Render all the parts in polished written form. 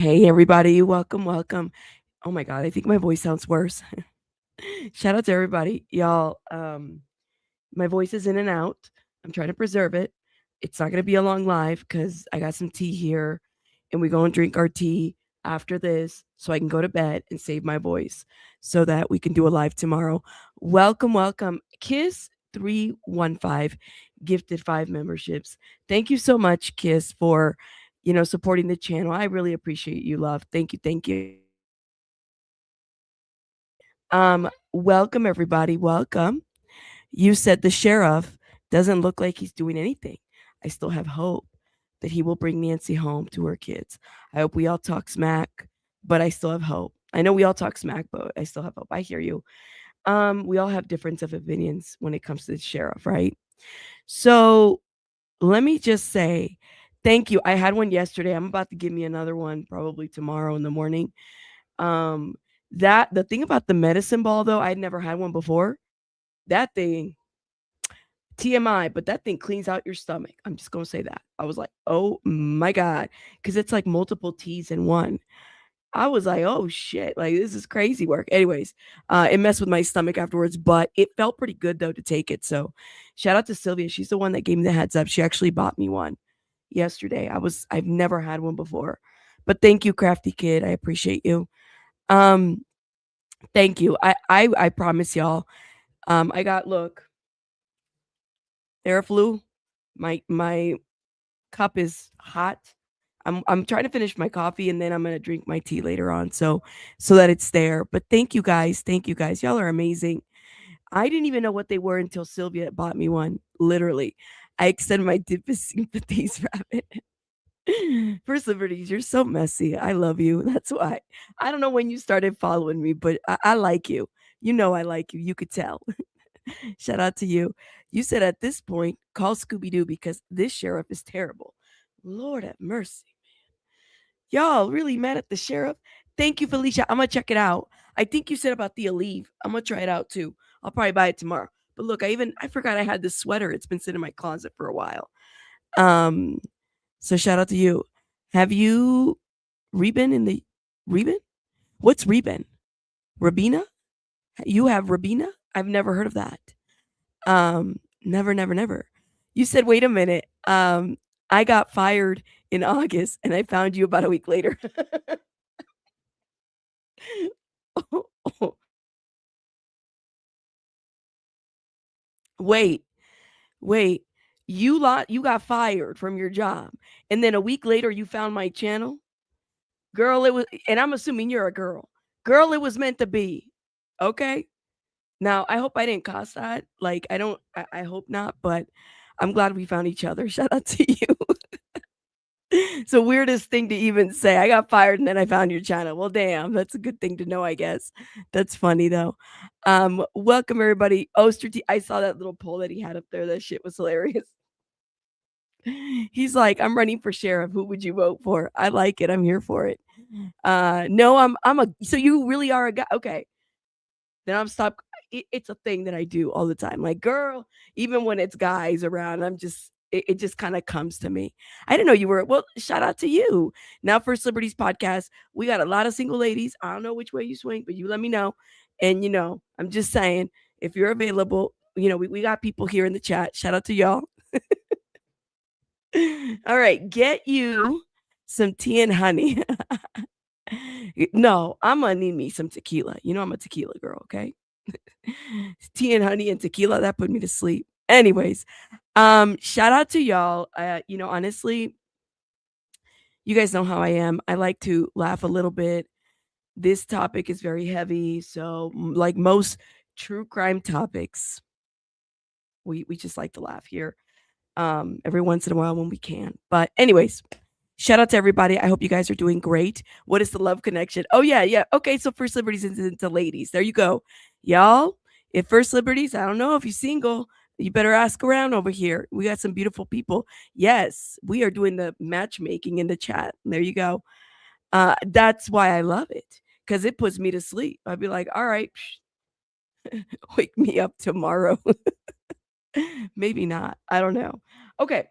Hey everybody, welcome, welcome. Oh my god, I think my voice sounds worse. Shout out to everybody. Y'all, my voice is in and out. I'm trying to preserve it. It's not gonna be a long live because I got some tea here and we go and drink our tea after this so I can go to bed and save my voice so that we can do a live tomorrow. Welcome, welcome. Kiss 315 gifted 5 memberships. Thank you so much, Kiss, for supporting the channel. I really appreciate you, love. Thank you, thank you. Welcome everybody. Welcome. You said the sheriff doesn't look like he's doing anything. I still have hope that he will bring Nancy home to her kids. I hope we all talk smack, but I still have hope. I know we all talk smack, but I still have hope. I hear you. We all have difference of opinions when it comes to the sheriff, right? So let me just say thank you. I had one yesterday. I'm about to give me another one probably tomorrow in the morning. Um, that the thing about the medicine ball though, I'd never had one before. That thing, TMI, but that thing cleans out your stomach. I'm just gonna say that. I was like, oh my god, because it's like multiple T's in one. I was like, oh shit, like this is crazy work. Anyways, it messed with my stomach afterwards, but it felt pretty good though to take it. So shout out to Sylvia. She's the one that gave me the heads up. She actually bought me one yesterday. I've never had one before. But thank you, Crafty Kid. I appreciate you. Um, thank you. I promise y'all. I got look, Theraflu. My cup is hot. I'm trying to finish my coffee and then I'm gonna drink my tea later on. So that it's there. But thank you guys. Thank you guys. Y'all are amazing. I didn't even know what they were until Sylvia bought me one. Literally. I extend my deepest sympathies, Rabbit. First Liberties, you're so messy. I love you. That's why. I don't know when you started following me, but I like you. You know I like you. You could tell. Shout out to you. You said at this point, call Scooby Doo because this sheriff is terrible. Lord have mercy. Y'all really mad at the sheriff? Thank you, Felicia. I'm gonna check it out. I think you said about the Aleve. I'm gonna try it out too. I'll probably buy it tomorrow. But look, I forgot I had this sweater. It's been sitting in my closet for a while. Um, so shout out to you. Have you Reben in the Reben? What's Reben? Rabina? You have Rabina? I've never heard of that. Never, never, never. You said, wait a minute. I got fired in August and I found you about a week later. Wait, wait. You got fired from your job and then a week later you found my channel? Girl, it was and I'm assuming you're a girl. Girl, it was meant to be. Okay? Now, I hope I didn't cause that. Like, I hope not, but I'm glad we found each other. Shout out to you. It's the weirdest thing to even say. I got fired and then I found your channel. Well, damn, that's a good thing to know, I guess. That's funny though. Welcome everybody. Oster T. I saw that little poll that he had up there. That shit was hilarious. He's like, I'm running for sheriff. Who would you vote for? I like it. I'm here for it. No, I'm a so you really are a guy. Okay. Then I'm stop. It's a thing that I do all the time. Like, girl, even when it's guys around, it just kind of comes to me. I didn't know you were. Well, shout out to you. Now, First Liberties podcast, we got a lot of single ladies. I don't know which way you swing, but you let me know. And I'm just saying, if you're available, we got people here in the chat. Shout out to y'all. All right, get you some tea and honey. No, I'm gonna need me some tequila. You know I'm a tequila girl, okay? Tea and honey and tequila, that put me to sleep. Anyways, shout out to y'all. Honestly, you guys know how I am. I like to laugh a little bit. This topic is very heavy, so like most true crime topics, we just like to laugh here. Every once in a while when we can. But anyways, shout out to everybody. I hope you guys are doing great. What is the love connection? Oh, yeah, yeah. Okay, so First Liberties is into ladies. There you go. Y'all, if First Liberties, I don't know if you're single, you better ask around over here. We got some beautiful people. Yes, we are doing the matchmaking in the chat. There you go. That's why I love it because it puts me to sleep. I'd be like, all right, wake me up tomorrow. Maybe not. I don't know. Okay.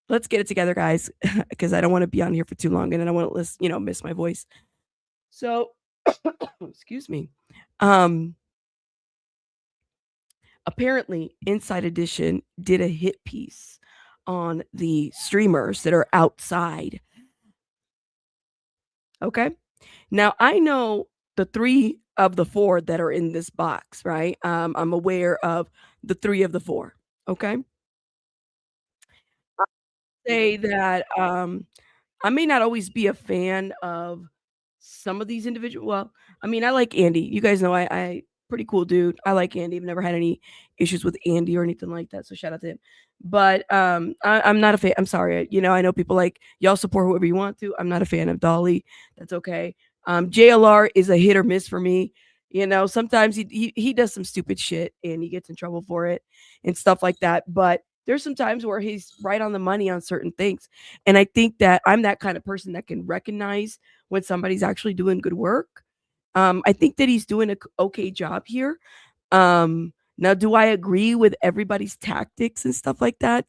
let's get it together, guys, because I don't want to be on here for too long and I don't want to miss my voice. So, excuse me. Apparently, Inside Edition did a hit piece on the streamers that are outside. Okay. Now, I know the 3 of the 4 that are in this box, right? I'm aware of the 3 of the 4. Okay. I say that I may not always be a fan of some of these individual well, I mean, I like Andy. You guys know I pretty cool dude. I like Andy. I've never had any issues with Andy or anything like that, so shout out to him. But, I'm not a fan. I'm sorry. I know people like y'all support whoever you want to. I'm not a fan of Dolly. That's okay. JLR is a hit or miss for me. Sometimes he does some stupid shit and he gets in trouble for it and stuff like that. But there's some times where he's right on the money on certain things. And I think that I'm that kind of person that can recognize when somebody's actually doing good work. I think that he's doing a okay job here. Now, do I agree with everybody's tactics and stuff like that?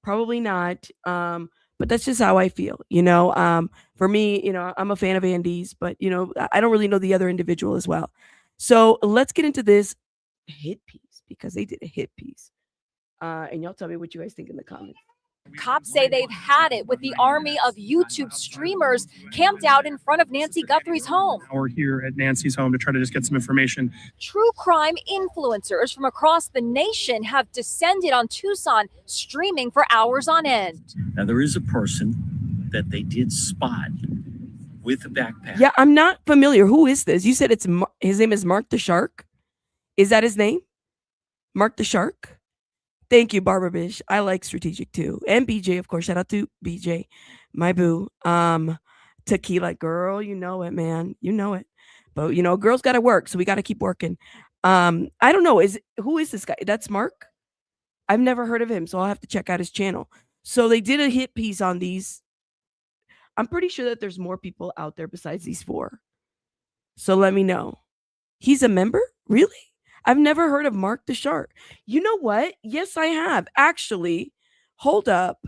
Probably not. But that's just how I feel. For me, I'm a fan of Andy's, but I don't really know the other individual as well. So let's get into this hit piece because they did a hit piece. And y'all tell me what you guys think in the comments. Cops say they've had it with the army of YouTube streamers camped out in front of Nancy Guthrie's home. We're here at Nancy's home to try to just get some information. True crime influencers from across the nation have descended on Tucson, streaming for hours on end. Now, there is a person that they did spot with a backpack. Yeah, I'm not familiar. Who is this? You said his name is Mark the Shark? Is that his name? Mark the Shark? Thank you, Barbara Bish. I like Strategic too. And BJ, of course. Shout out to BJ, my boo. Tequila girl, you know it, man. You know it. But girls gotta work, so we gotta keep working. I don't know. Who is this guy? That's Mark? I've never heard of him, so I'll have to check out his channel. So they did a hit piece on these. I'm pretty sure that there's more people out there besides these 4. So let me know. He's a member? Really? I've never heard of Mark the Shark. You know what? Yes, I have. Actually, hold up.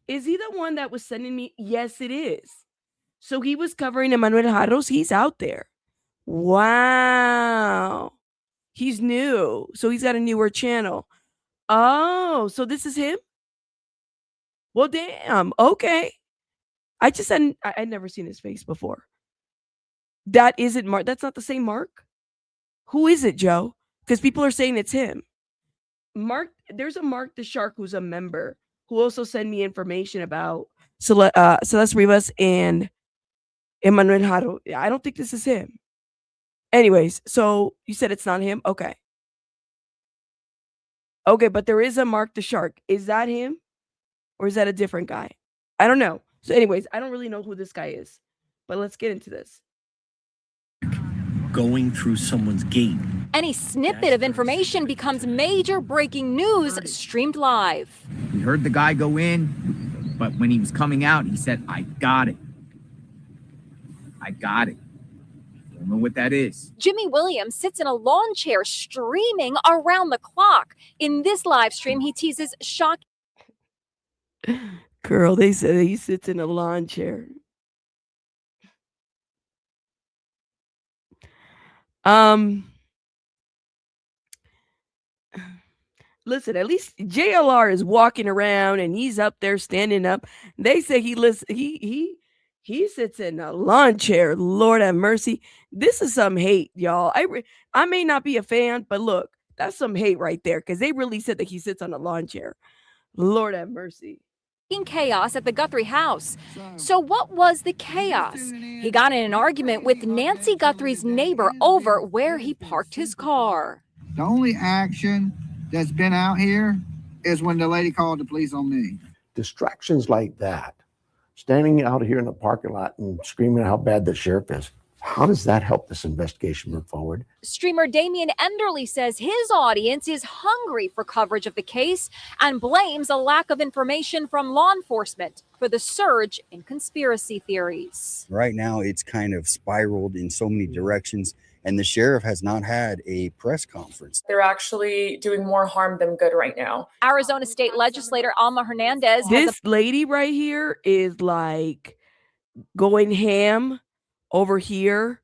Is he the one that was sending me? Yes, it is. So he was covering Emmanuel Jarros. He's out there. Wow. He's new. So he's got a newer channel. Oh, so this is him? Well, damn. Okay. I'd never seen his face before. That isn't Mark. That's not the same Mark. Who is it, Joe? Because people are saying it's him. Mark, there's a Mark the Shark who's a member who also sent me information about Celeste Rivas and Emmanuel Jarros. I don't think this is him. Anyways, so you said it's not him? Okay. Okay, but there is a Mark the Shark. Is that him? Or is that a different guy? I don't know. So anyways, I don't really know who this guy is. But let's get into this. Going through someone's gate. Any snippet of information becomes major breaking news streamed live. We heard the guy go in, but when he was coming out, he said, "I got it. I got it." Don't know what that is. Jimmy Williams sits in a lawn chair streaming around the clock. In this live stream, he teases shock. Girl, they said he sits in a lawn chair. Listen, at least JLR is walking around and he's up there standing up. They say he sits in a lawn chair. Lord have mercy. This is some hate, y'all. I may not be a fan, but look, that's some hate right there because they really said that he sits on a lawn chair. Lord have mercy. Chaos at the Guthrie house. So what was the chaos? He got in an argument with Nancy Guthrie's neighbor over where he parked his car. The only action that's been out here is when the lady called the police on me. Distractions like that, standing out here in the parking lot and screaming how bad the sheriff is, how does that help this investigation move forward? Streamer Damian Enderly says his audience is hungry for coverage of the case and blames a lack of information from law enforcement for the surge in conspiracy theories. Right now, it's kind of spiraled in so many directions, and the sheriff has not had a press conference. They're actually doing more harm than good right now. Arizona state legislator Alma Hernandez has This lady right here is like going ham over here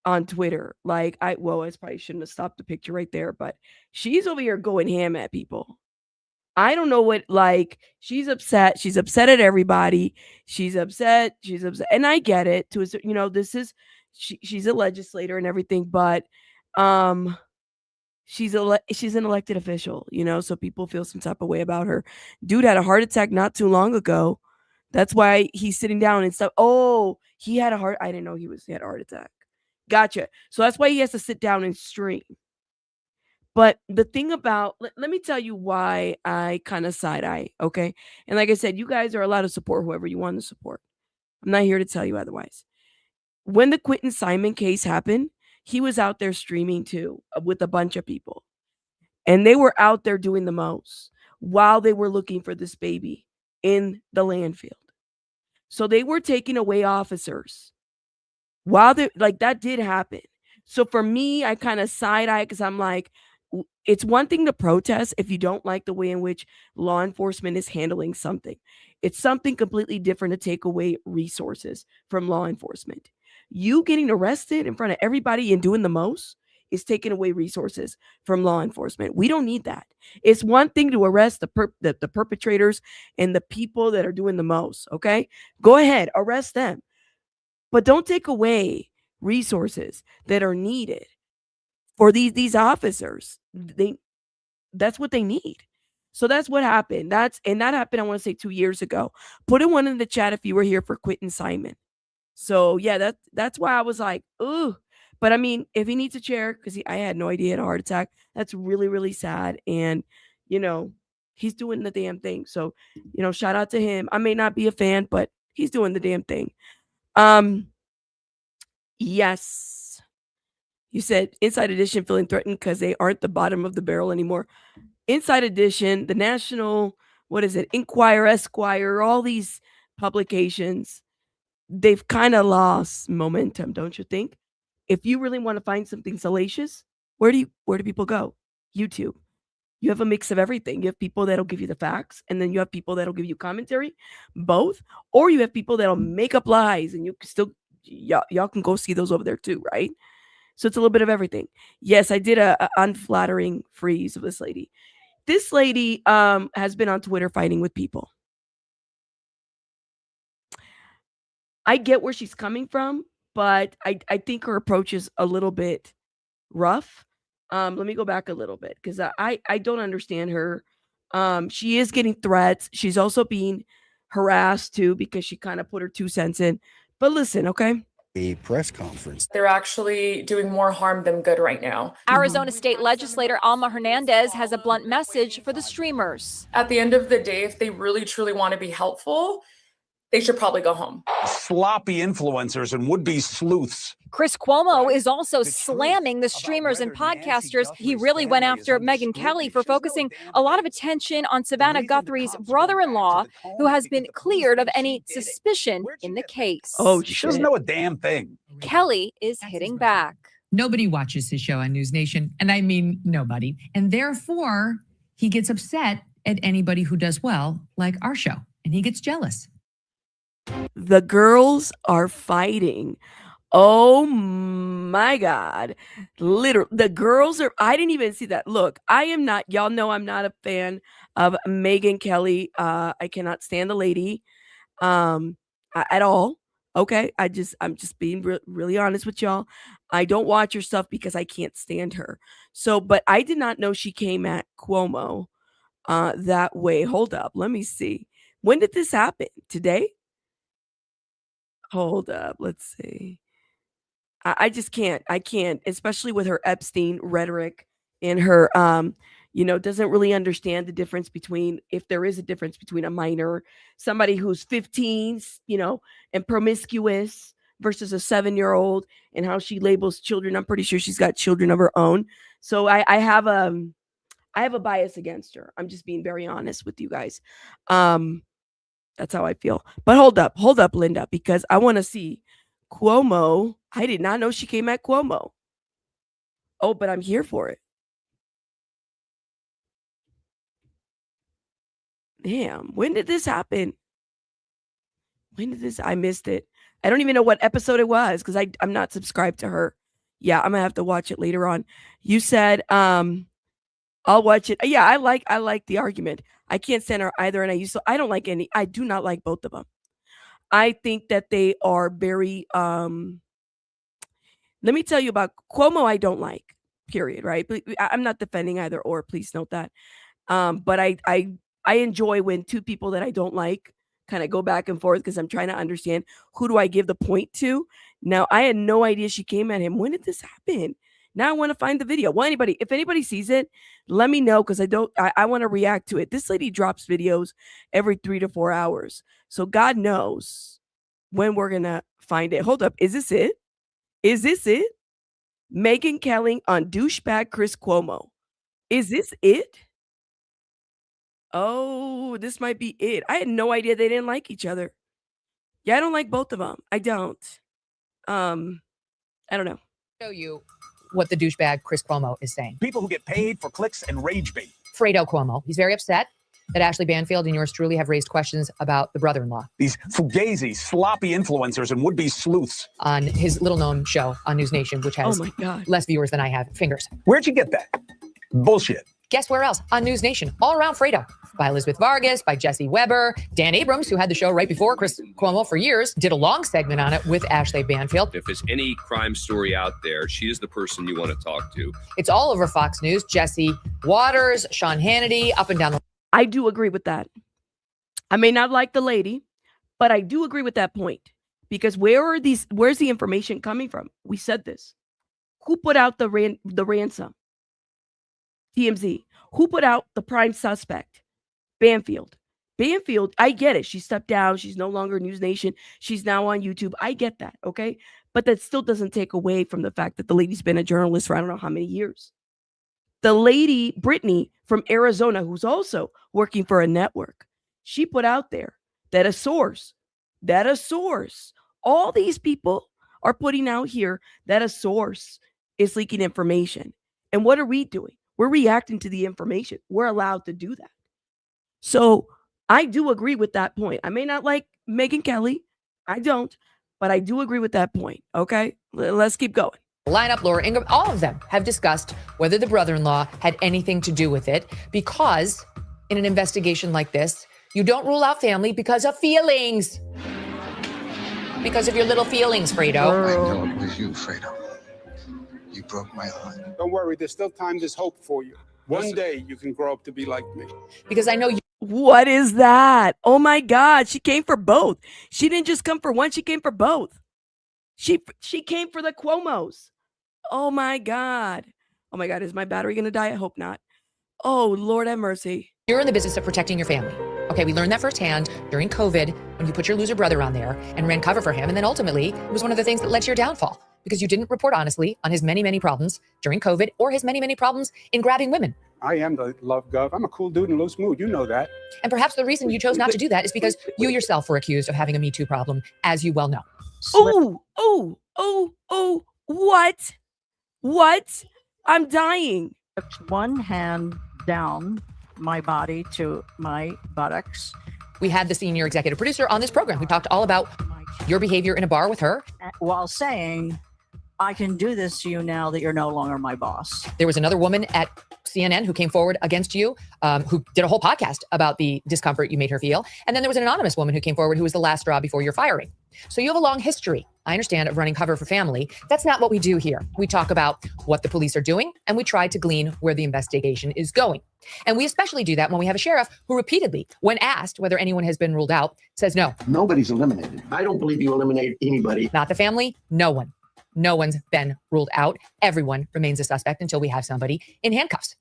on Twitter. Like I probably shouldn't have stopped the picture right there, but she's over here going ham at people. I don't know what, like, she's upset. She's upset at everybody. She's upset. And I get it. This is, she's a legislator and everything, but she's an elected official, so people feel some type of way about her. Dude had a heart attack not too long ago. That's why he's sitting down and stuff. Oh, he had I didn't know he had a heart attack. Gotcha. So that's why he has to sit down and stream. But the thing about, let me tell you why I kind of side eye, okay? And like I said, you guys are allowed to support whoever you want to support. I'm not here to tell you otherwise. When the Quentin Simon case happened, he was out there streaming too with a bunch of people. And they were out there doing the most while they were looking for this baby in the landfill. So they were taking away officers while that did happen. So for me, I kind of side eye because I'm like, it's one thing to protest if you don't like the way in which law enforcement is handling something. It's something completely different to take away resources from law enforcement. You getting arrested in front of everybody and doing the most is taking away resources from law enforcement. We don't need that. It's one thing to arrest the perpetrators and the people that are doing the most, okay? Go ahead, arrest them. But don't take away resources that are needed for these officers. That's what they need. So that's what happened. That happened, I want to say 2 years ago. Put in one in the chat if you were here for Quentin Simon. So yeah, that's why I was like, ooh. But I mean, if he needs a chair, because I had no idea he had a heart attack, that's really, really sad. And he's doing the damn thing. So, shout out to him. I may not be a fan, but he's doing the damn thing. Yes. You said Inside Edition feeling threatened because they aren't the bottom of the barrel anymore. Inside Edition, the National, Inquirer, Esquire, all these publications, they've kind of lost momentum, don't you think? If you really want to find something salacious, where do people go? YouTube. You have a mix of everything. You have people that'll give you the facts, and then you have people that'll give you commentary, both, or you have people that'll make up lies, and you can still y'all can go see those over there too, right? So it's a little bit of everything. Yes, I did a unflattering freeze of this lady. This lady has been on Twitter fighting with people. I get where she's coming from, but I think her approach is a little bit rough. Let me go back a little bit because I don't understand her. She is getting threats. She's also being harassed too because she kind of put her 2 cents in. But listen, okay? A press conference. They're actually doing more harm than good right now. Arizona state legislator Alma Hernandez has a blunt message for the streamers. At the end of the day, if they really truly want to be helpful, they should probably go home. Sloppy influencers and would-be sleuths. Chris Cuomo is also slamming the streamers and podcasters. He really went after Megyn Kelly for focusing a lot of attention on Savannah Guthrie's brother-in-law, who has been cleared of any suspicion in the case. Oh, she doesn't know a damn thing. Kelly is hitting back. Nobody watches his show on News Nation, and I mean nobody. And therefore, he gets upset at anybody who does well, like our show, and he gets jealous. The girls are fighting. Oh my God. Literally, the girls are, I didn't even see that. Look, y'all know I'm not a fan of Megyn Kelly. I cannot stand the lady at all. Okay. I'm just being really honest with y'all. I don't watch her stuff because I can't stand her. So, but I did not know she came at Cuomo that way. Hold up. Let me see. When did this happen? Today? Hold up. Let's see. I just can't. I can't, especially with her Epstein rhetoric and her, doesn't really understand the difference between, if there is a difference between a minor, somebody who's 15, and promiscuous versus a 7-year-old, and how she labels children. I'm pretty sure she's got children of her own. So I have a bias against her. I'm just being very honest with you guys. That's how I feel. But hold up, Linda, because I want to see Cuomo. I did not know she came at Cuomo. Oh, but I'm here for it. Damn, when did this happen? I missed it. I don't even know what episode it was because I'm not subscribed to her. Yeah, I'm gonna have to watch it later on. You said I'll watch it. Yeah, I like the argument. I can't stand her either, and I don't like any. I do not like both of them. I think that they are very let me tell you about Cuomo. I don't like, period, right? But I'm not defending either or, please note that. But I enjoy when two people that I don't like kind of go back and forth because I'm trying to understand who do I give the point to. Now, I had no idea she came at him. When did this happen? Now I want to find the video. Well, if anybody sees it, let me know because I want to react to it. This lady drops videos every 3 to 4 hours. So God knows when we're going to find it. Hold up. Is this it? Is this it? Megyn Kelly on douchebag Chris Cuomo. Is this it? Oh, this might be it. I had no idea they didn't like each other. Yeah, I don't like both of them. I don't. I don't know. Show you what the douchebag Chris Cuomo is saying. People who get paid for clicks and rage bait. Fredo Cuomo. He's very upset that Ashley Banfield and yours truly have raised questions about the brother-in-law. These fugazi, sloppy influencers and would-be sleuths. On his little-known show on News Nation, which has less viewers than I have fingers. Where'd you get that? Bullshit. Guess where else? On News Nation. All around Fredo. By Elizabeth Vargas, by Jesse Weber, Dan Abrams, who had the show right before Chris Cuomo for years, did a long segment on it with Ashley Banfield. If there's any crime story out there, she is the person you want to talk to. It's all over Fox News. Jesse Waters, Sean Hannity, up and down the... I do agree with that. I may not like the lady, but I do agree with that point. Because where's the information coming from? We said this. Who put out the ransom? TMZ. Who put out the prime suspect? Banfield. I get it. She stepped down. She's no longer News Nation. She's now on YouTube. I get that, okay? But that still doesn't take away from the fact that the lady's been a journalist for I don't know how many years. The lady, Brittany from Arizona, who's also working for a network, she put out there that a source, all these people are putting out here that a source is leaking information. And what are we doing? We're reacting to the information. We're allowed to do that. So I do agree with that point. I may not like Megyn Kelly. I don't, but I do agree with that point. Okay, let's keep going. Lineup, Laura Ingraham, all of them have discussed whether the brother-in-law had anything to do with it, because in an investigation like this, you don't rule out family because of feelings. Because of your little feelings, Fredo. I know it was you, Fredo. You broke my heart. Don't worry, there's still time, there's hope for you. One day you can grow up to be like me. Because I know you. What is that? Oh my God, she came for both. She didn't just come for one, she came for both. She came for the Cuomos. Oh my God. Oh my God, is my battery gonna die? I hope not. Oh, Lord have mercy. You're in the business of protecting your family. Okay, we learned that firsthand during COVID when you put your loser brother on there and ran cover for him. And then ultimately, it was one of the things that led to your downfall because you didn't report honestly on his many, many problems during COVID or his many, many problems in grabbing women. I am the love gov. I'm a cool dude in a loose mood. You know that. And perhaps the reason you chose not to do that is because you yourself were accused of having a Me Too problem, as you well know. What? I'm dying. One hand down my body to my buttocks. We had the senior executive producer on this program who talked all about your behavior in a bar with her. While saying, I can do this to you now that you're no longer my boss. There was another woman at CNN who came forward against you, who did a whole podcast about the discomfort you made her feel. And then there was an anonymous woman who came forward who was the last straw before your firing. So you have a long history, I understand, of running cover for family. That's not what we do here. We talk about what the police are doing, and we try to glean where the investigation is going. And we especially do that when we have a sheriff who repeatedly, when asked whether anyone has been ruled out, says no. Nobody's eliminated. I don't believe you eliminate anybody. Not the family, no one. No one's been ruled out. Everyone remains a suspect until we have somebody in handcuffs.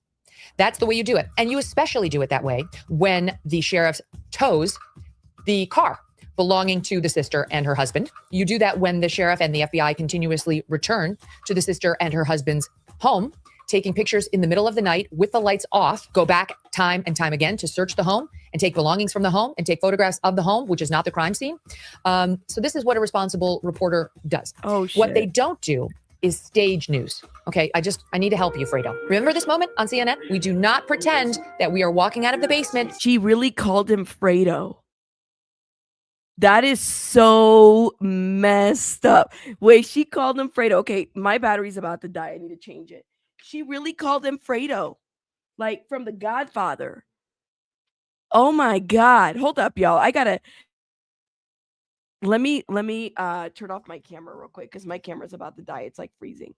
That's the way you do it. And you especially do it that way when the sheriff tows the car belonging to the sister and her husband. You do that when the sheriff and the FBI continuously return to the sister and her husband's home, taking pictures in the middle of the night with the lights off, go back time and time again to search the home and take belongings from the home and take photographs of the home, which is not the crime scene. So this is what a responsible reporter does. Oh, shit. What they don't do is stage news. Okay, I need to help you, Fredo. Remember this moment on CNN? We do not pretend that we are walking out of the basement. She really called him Fredo. That is so messed up. Wait, she called him Fredo. Okay, my battery's about to die. I need to change it. She really called him Fredo, like from The Godfather. Oh my God. Hold up, y'all. I gotta let me turn off my camera real quick because my camera's about to die. It's like freezing.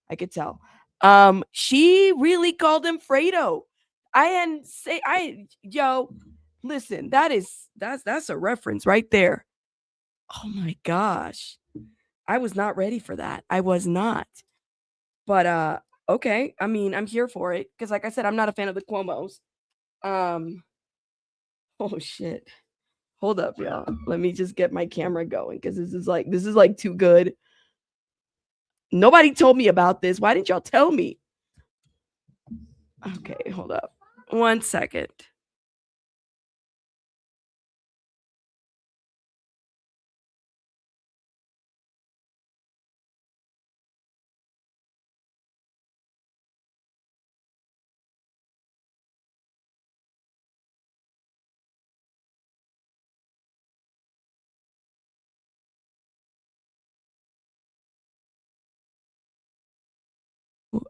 I could tell. She really called him Fredo. Listen, that's a reference right there. Oh my gosh. I was not ready for that. I was not. But okay. I mean, I'm here for it because like I said, I'm not a fan of the Cuomos. Oh shit. Hold up, y'all. Let me just get my camera going because this is like too good. Nobody told me about this. Why didn't y'all tell me? Okay, hold up. 1 second.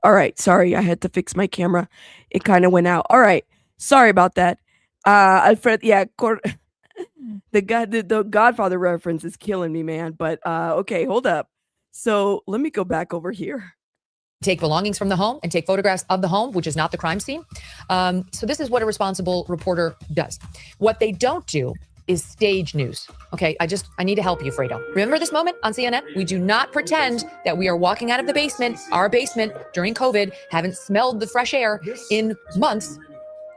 All right, sorry, I had to fix my camera. It kind of went out. All right, sorry about that. Alfred, yeah, the Godfather reference is killing me, man. But okay, hold up. So let me go back over here. Take belongings from the home and take photographs of the home, which is not the crime scene. So this is what a responsible reporter does. What they don't do is stage news. Okay, I need to help you, Fredo. Remember this moment on CNN? We do not pretend that we are walking out of the basement, our basement during COVID, haven't smelled the fresh air in months,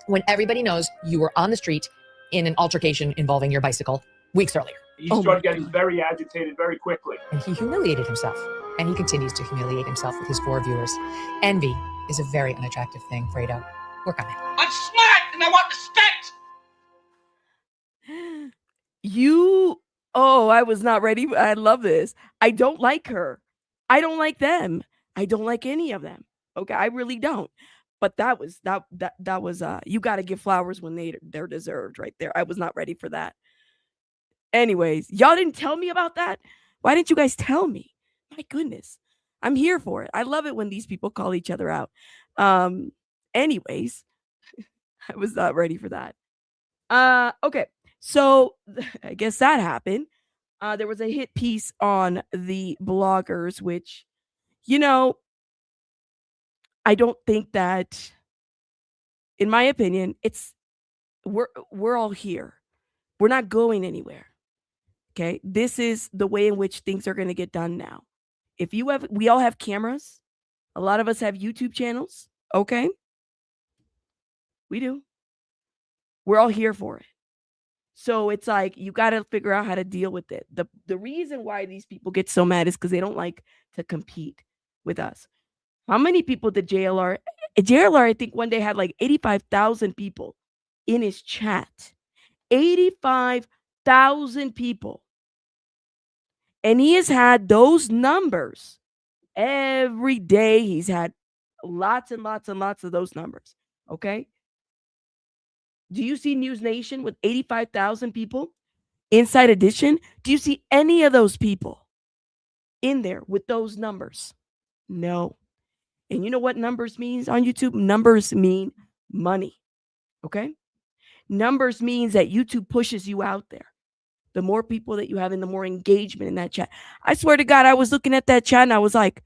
when everybody knows you were on the street in an altercation involving your bicycle weeks earlier. He started getting very agitated very quickly. And he humiliated himself. And he continues to humiliate himself with his 4 viewers. Envy is a very unattractive thing, Fredo. Work on it. I'm smart and I want respect. I was not ready. I love this. I don't like her. I don't like them. I don't like any of them. Okay, I really don't. But that was you got to give flowers when they're deserved right there. I was not ready for that. Anyways, y'all didn't tell me about that. Why didn't you guys tell me? My goodness. I'm here for it. I love it when these people call each other out. Anyways, I was not ready for that. Okay. So I guess that happened. There was a hit piece on the bloggers, which, I don't think that, in my opinion, we're all here. We're not going anywhere. Okay. This is the way in which things are going to get done now. We all have cameras. A lot of us have YouTube channels. Okay. We do. We're all here for it. So it's like, you got to figure out how to deal with it. The reason why these people get so mad is because they don't like to compete with us. How many people did JLR, I think one day had like 85,000 people in his chat. 85,000 people. And he has had those numbers every day. He's had lots and lots and lots of those numbers. Okay. Do you see News Nation with 85,000 people? Inside Edition? Do you see any of those people in there with those numbers? No. And you know what numbers means on YouTube? Numbers mean money. Okay? Numbers means that YouTube pushes you out there. The more people that you have and the more engagement in that chat. I swear to God, I was looking at that chat and I was like,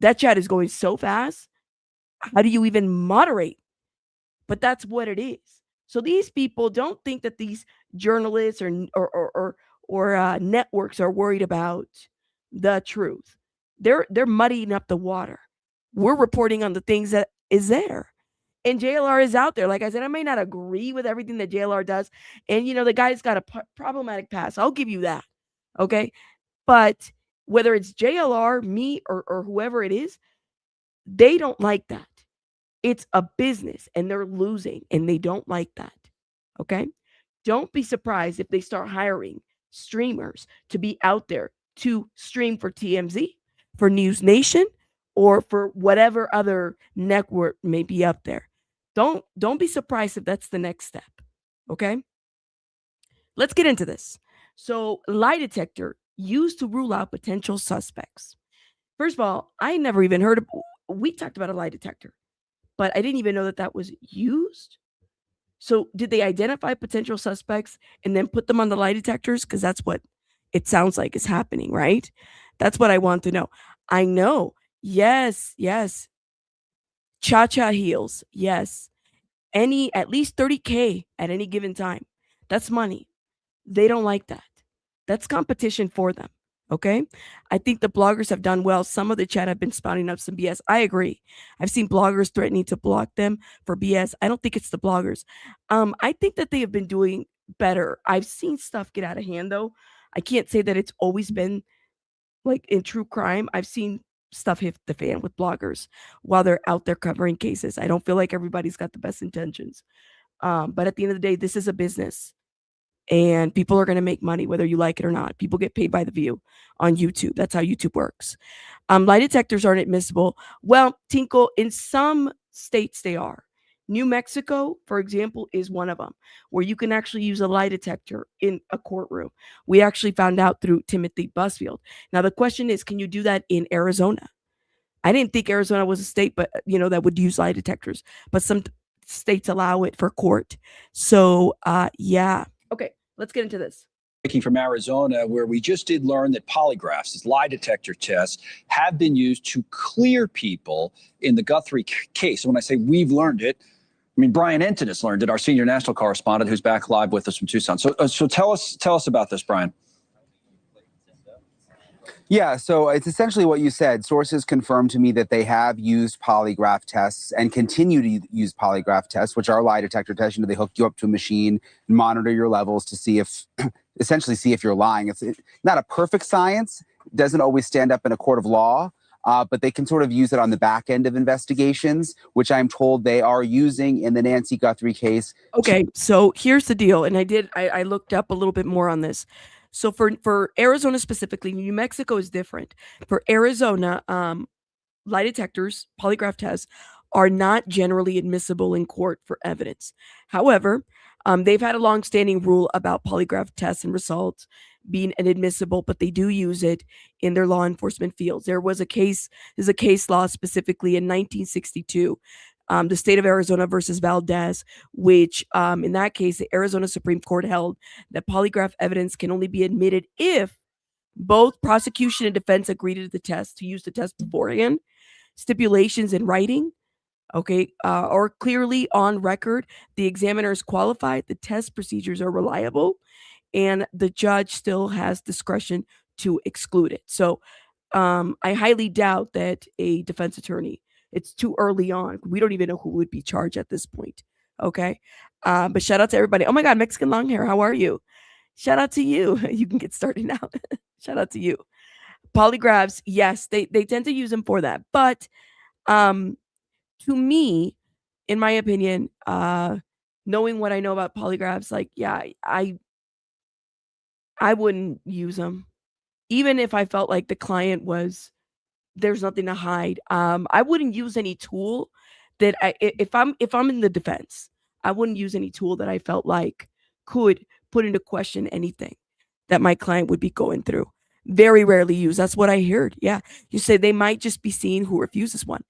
that chat is going so fast. How do you even moderate? But that's what it is. So these people don't think that these journalists or networks are worried about the truth. They're muddying up the water. We're reporting on the things that is there. And JLR is out there. Like I said, I may not agree with everything that JLR does. And, the guy's got a problematic past. I'll give you that. Okay. But whether it's JLR, me, or whoever it is, they don't like that. It's a business and they're losing and they don't like that. Okay. Don't be surprised if they start hiring streamers to be out there to stream for TMZ, for News Nation or for whatever other network may be up there. Don't be surprised if that's the next step. Okay? Let's get into this. So, lie detector used to rule out potential suspects. First of all, I never even heard of, we talked about a lie detector, but I didn't even know that that was used. So, did they identify potential suspects and then put them on the lie detectors? Because that's what it sounds like is happening, right? That's what I want to know. I know. Yes, yes. Cha-cha heels. Yes. At least 30K at any given time. That's money. They don't like that. That's competition for them. Okay. I think the bloggers have done well. Some of the chat have been spouting up some BS. I agree. I've seen bloggers threatening to block them for BS. I don't think it's the bloggers. I think that they have been doing better. I've seen stuff get out of hand though. I can't say that it's always been like in true crime. I've seen stuff hit the fan with bloggers while they're out there covering cases. I don't feel like everybody's got the best intentions. But at the end of the day, this is a business. And people are going to make money whether you like it or not. People get paid by the view on YouTube. That's how YouTube works. Lie detectors aren't admissible. Well, Tinkle, in some states they are. New Mexico, for example, is one of them where you can actually use a lie detector in a courtroom. We actually found out through Timothy Busfield. Now, the question is, can you do that in Arizona? I didn't think Arizona was a state, but that would use lie detectors. But some states allow it for court. So, yeah. Okay, let's get into this. From Arizona, where we just did learn that polygraphs, these lie detector tests, have been used to clear people in the Guthrie case. And when I say we've learned it, I mean Brian Enton has learned it, our senior national correspondent who's back live with us from Tucson. So tell us about this, Brian. Yeah, so it's essentially what you said. Sources confirmed to me that they have used polygraph tests and continue to use polygraph tests, which are lie detector tests. They hook you up to a machine and monitor your levels to see if, essentially see if you're lying. It's not a perfect science. It doesn't always stand up in a court of law, but they can sort of use it on the back end of investigations, which I'm told they are using in the Nancy Guthrie case. Okay, so here's the deal. And I looked up a little bit more on this. So for Arizona specifically, New Mexico is different. For Arizona, lie detectors, polygraph tests are not generally admissible in court for evidence. However, they've had a long-standing rule about polygraph tests and results being inadmissible, but they do use it in their law enforcement fields. There's a case law specifically in 1962. The state of Arizona versus Valdez, which in that case, the Arizona Supreme Court held that polygraph evidence can only be admitted if both prosecution and defense agree to use the test beforehand, stipulations in writing, okay, or clearly on record, the examiner is qualified, the test procedures are reliable, and the judge still has discretion to exclude it. So I highly doubt that a defense attorney, it's too early on. We don't even know who would be charged at this point. Okay. But shout out to everybody. Oh my God, Mexican long hair. How are you? Shout out to you. You can get started now. Shout out to you. Polygraphs, yes, they tend to use them for that. But to me, in my opinion, knowing what I know about polygraphs, like, yeah, I wouldn't use them. Even if I felt like the client there's nothing to hide. I wouldn't use any tool that if I'm in the defense, I wouldn't use any tool that I felt like could put into question anything that my client would be going through. Very rarely used. That's what I heard. Yeah. You say they might just be seeing who refuses one.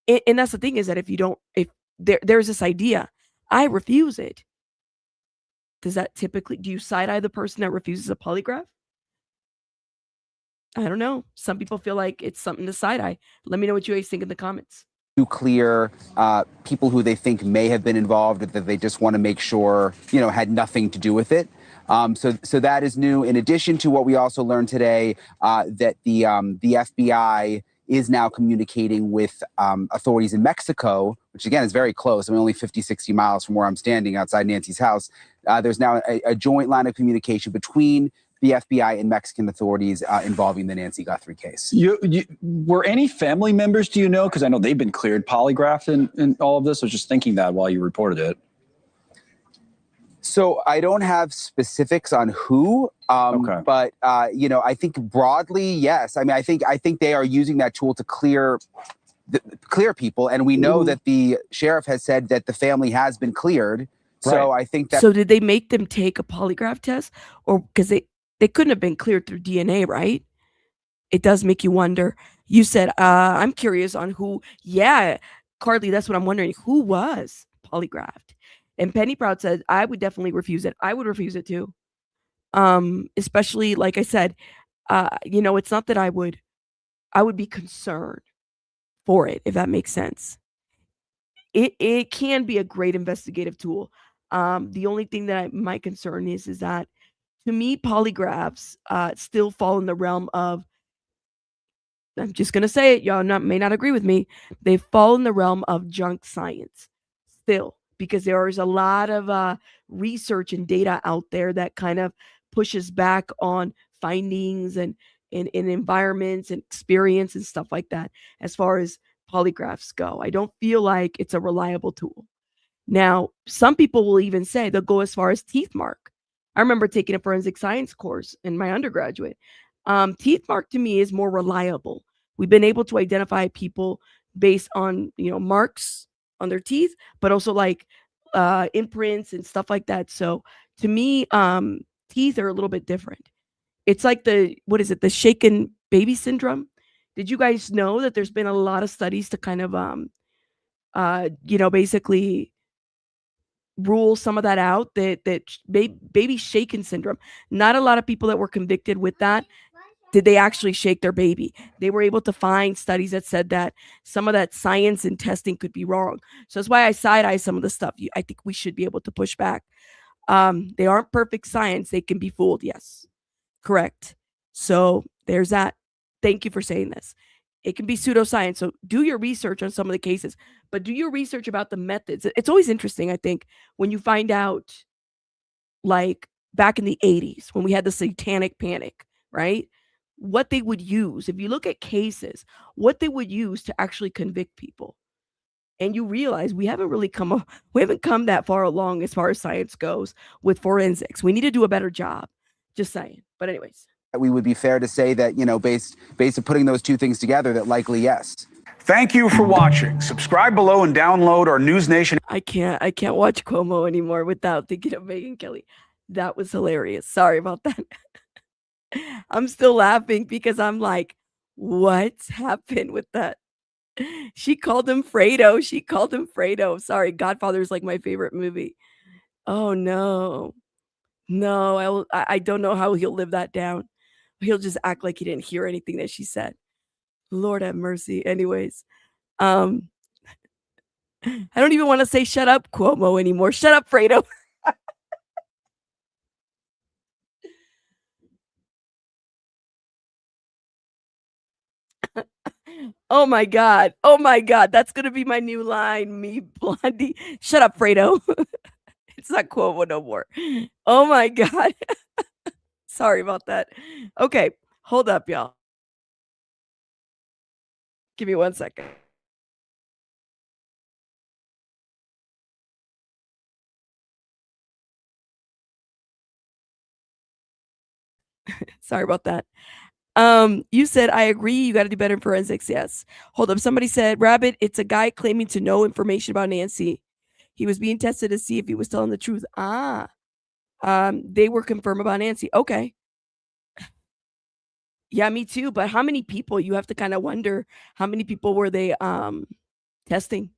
And that's the thing is that if there's this idea, I refuse it. Do you side eye the person that refuses a polygraph? I don't know. Some people feel like it's something to side eye. Let me know what you guys think in the comments. To clear people who they think may have been involved, that they just want to make sure, had nothing to do with it. So that is new. In addition to what we also learned today, that the FBI is now communicating with authorities in Mexico, which again is very close. I'm only 50, 60 miles from where I'm standing outside Nancy's house. There's now a joint line of communication between the FBI and Mexican authorities involving the Nancy Guthrie case. Were any family members, do you know? Because I know they've been cleared polygraphed in all of this. I was just thinking that while you reported it. So I don't have specifics on who, but I think broadly, yes. I mean, I think they are using that tool to clear people, and we know that the sheriff has said that the family has been cleared. So I think that. So did they make them take a polygraph test, or because they couldn't have been cleared through DNA, right? It does make you wonder. You said, I'm curious on who. Yeah, Carly, that's what I'm wondering. Who was polygraphed? And Penny Proud said, I would definitely refuse it. I would refuse it too. Especially like I said, it's not that I would be concerned for it, if that makes sense. It can be a great investigative tool. The only thing that my concern is that to me, polygraphs still fall in the realm of, I'm just gonna say it, y'all may not agree with me. They fall in the realm of junk science still, because there is a lot of research and data out there that kind of pushes back on findings and in environments and experience and stuff like that. As far as polygraphs go, I don't feel like it's a reliable tool. Now, some people will even say they'll go as far as teeth mark. I remember taking a forensic science course in my undergraduate. Teeth mark to me is more reliable. We've been able to identify people based on marks on their teeth, but also like imprints and stuff like that. So to me, teeth are a little bit different. It's like the shaken baby syndrome. Did you guys know that there's been a lot of studies to kind of basically rule some of that out, that baby shaken syndrome. Not a lot of people that were convicted with that did they actually shake their baby. They were able to find studies that said that some of that science and testing could be wrong. So that's why I side eye some of the stuff. I think we should be able to push back. They aren't perfect science. They can be fooled. Yes, correct. So there's that. Thank you for saying this. It can be pseudoscience. So do your research on some of the cases, but do your research about the methods. It's always interesting, I think, when you find out, like back in the 80s when we had the satanic panic, right? What they would use, if you look at cases, what they would use to actually convict people. And you realize we haven't come that far along as far as science goes with forensics. We need to do a better job. Just saying. But anyways. We would be fair to say that, based on putting those two things together, that likely yes. Thank you for watching. Subscribe below and download our News Nation. I can't watch Cuomo anymore without thinking of Megyn Kelly. That was hilarious. Sorry about that. I'm still laughing because I'm like, what's happened with that? She called him Fredo. Sorry, Godfather is like my favorite movie. Oh no. No, I don't know how he'll live that down. He'll just act like he didn't hear anything that she said. Lord have mercy. Anyways, I don't even want to say shut up, Cuomo, anymore. Shut up, Fredo. Oh my God. That's going to be my new line. Me, Blondie. Shut up, Fredo. It's not Cuomo no more. Oh my God. Sorry about that. Okay. Hold up, y'all. Give me 1 second. Sorry about that. You said, I agree, you got to do better in forensics. Yes. Hold up. Somebody said, Rabbit, it's a guy claiming to know information about Nancy. He was being tested to see if he was telling the truth. They were confirmed about Nancy. Okay. Yeah, me too. But how many people? You have to kind of wonder how many people were they testing?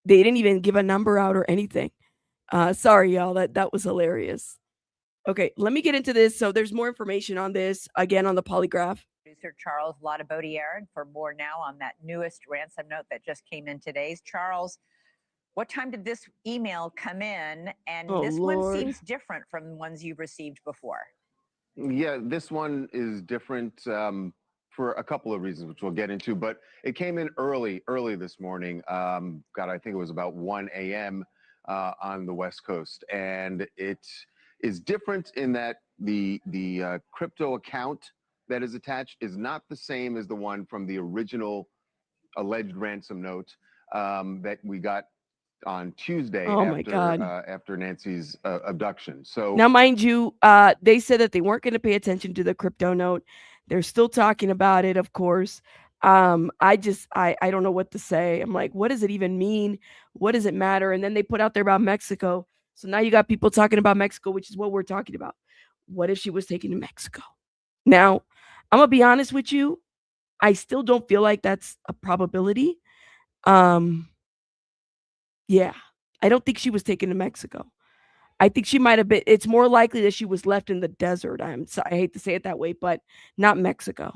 They didn't even give a number out or anything. Sorry, y'all. That was hilarious. Okay, let me get into this. So there's more information on this, again, on the polygraph. Producer Charles Laudabaudiere for more now on that newest ransom note that just came in today. Charles, what time did this email come in? And this one seems different from the ones you've received before. Yeah, this one is different for a couple of reasons, which we'll get into. But it came in early this morning. I think it was about 1 a.m. On the West Coast, and it is different in that the crypto account that is attached is not the same as the one from the original alleged ransom note that we got on Tuesday Oh my after God. after Nancy's abduction. So Now, mind you, they said that they weren't going to pay attention to the crypto note. They're still talking about it, of course. I don't know what to say. I'm like, what does it even mean? What does it matter? And then they put out there about Mexico. So now you got people talking about Mexico, which is what we're talking about. What if she was taken to Mexico? Now, I'm gonna be honest with you. I still don't feel like that's a probability. Yeah, I don't think she was taken to Mexico. I think she might have been. It's more likely that she was left in the desert. I hate to say it that way, but not Mexico.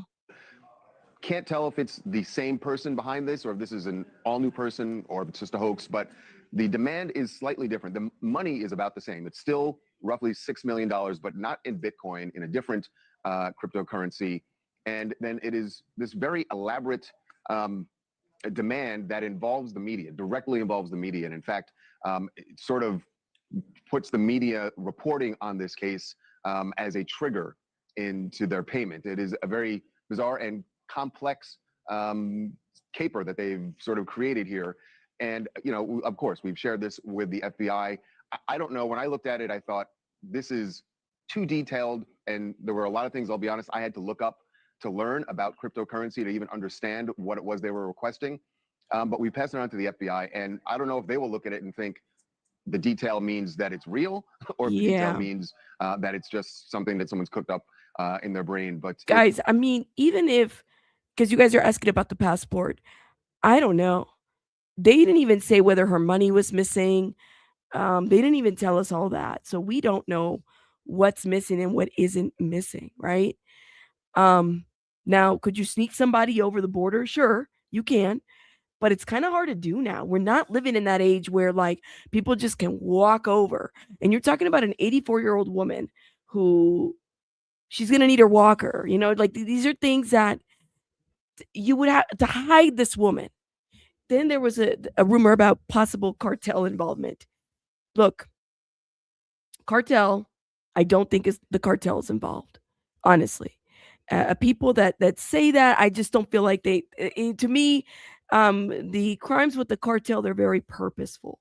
can't tell if it's the same person behind this or if this is an all new person or if it's just a hoax, but the demand is slightly different. The money is about the same. It's still roughly $6 million, but not in Bitcoin, in a different cryptocurrency. And then it is this very elaborate demand that involves the media, directly involves the media. And in fact, it sort of puts the media reporting on this case as a trigger into their payment. It is a very bizarre and complex caper that they've sort of created here. And, you know, of course, we've shared this with the FBI. I don't know. When I looked at it, I thought this is too detailed. And there were a lot of things, I'll be honest, I had to look up to learn about cryptocurrency to even understand what it was they were requesting. But we passed it on to the FBI. And I don't know if they will look at it and think the detail means that it's real or if the detail means that it's just something that someone's cooked up in their brain. But guys, I mean, even if, because you guys are asking about the passport, I don't know. They didn't even say whether her money was missing. They didn't even tell us all that. So we don't know what's missing and what isn't missing, right? Now, could you sneak somebody over the border? Sure, you can. But it's kind of hard to do now. We're not living in that age where like people just can walk over. And you're talking about an 84-year-old woman who she's going to need her walker. You know, like these are things that you would have to hide this woman. Then there was a rumor about possible cartel involvement. Look, cartel, I don't think is the cartel is involved, honestly. People that say that, I just don't feel like they. To me, the crimes with the cartel, they're very purposeful.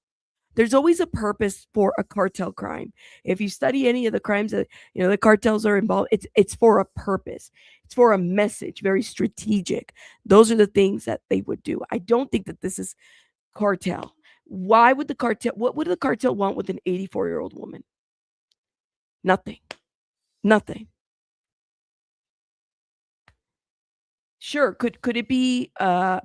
There's always a purpose for a cartel crime. If you study any of the crimes that the cartels are involved, it's for a purpose. It's for a message, very strategic. Those are the things that they would do. I don't think that this is cartel. Why would the cartel? What would the cartel want with an 84-year-old woman? Nothing. Nothing. Sure, could it be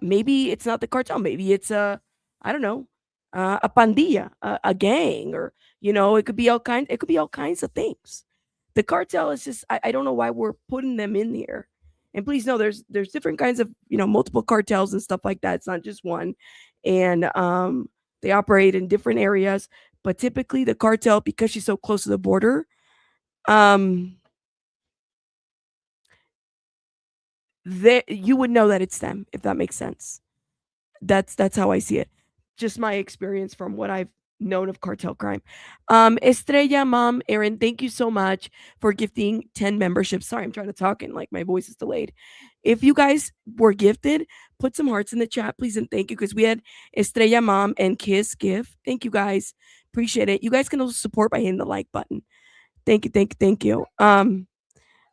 maybe it's not the cartel, maybe it's I don't know, a pandilla, a gang, or it could be all kinds of things. The cartel is just I don't know why we're putting them in here. And please know there's different kinds of multiple cartels and stuff like that. It's not just one. And they operate in different areas, but typically the cartel, because she's so close to the border, you would know that it's them, if that makes sense. That's how I see it. Just my experience from what I've known of cartel crime. Estrella, Mom, Aaron, thank you so much for gifting 10 memberships. Sorry, I'm trying to talk and like my voice is delayed. If you guys were gifted, put some hearts in the chat, please, and thank you, because we had Estrella, Mom, and Kiss gift. Thank you guys. Appreciate it. You guys can also support by hitting the like button. Thank you.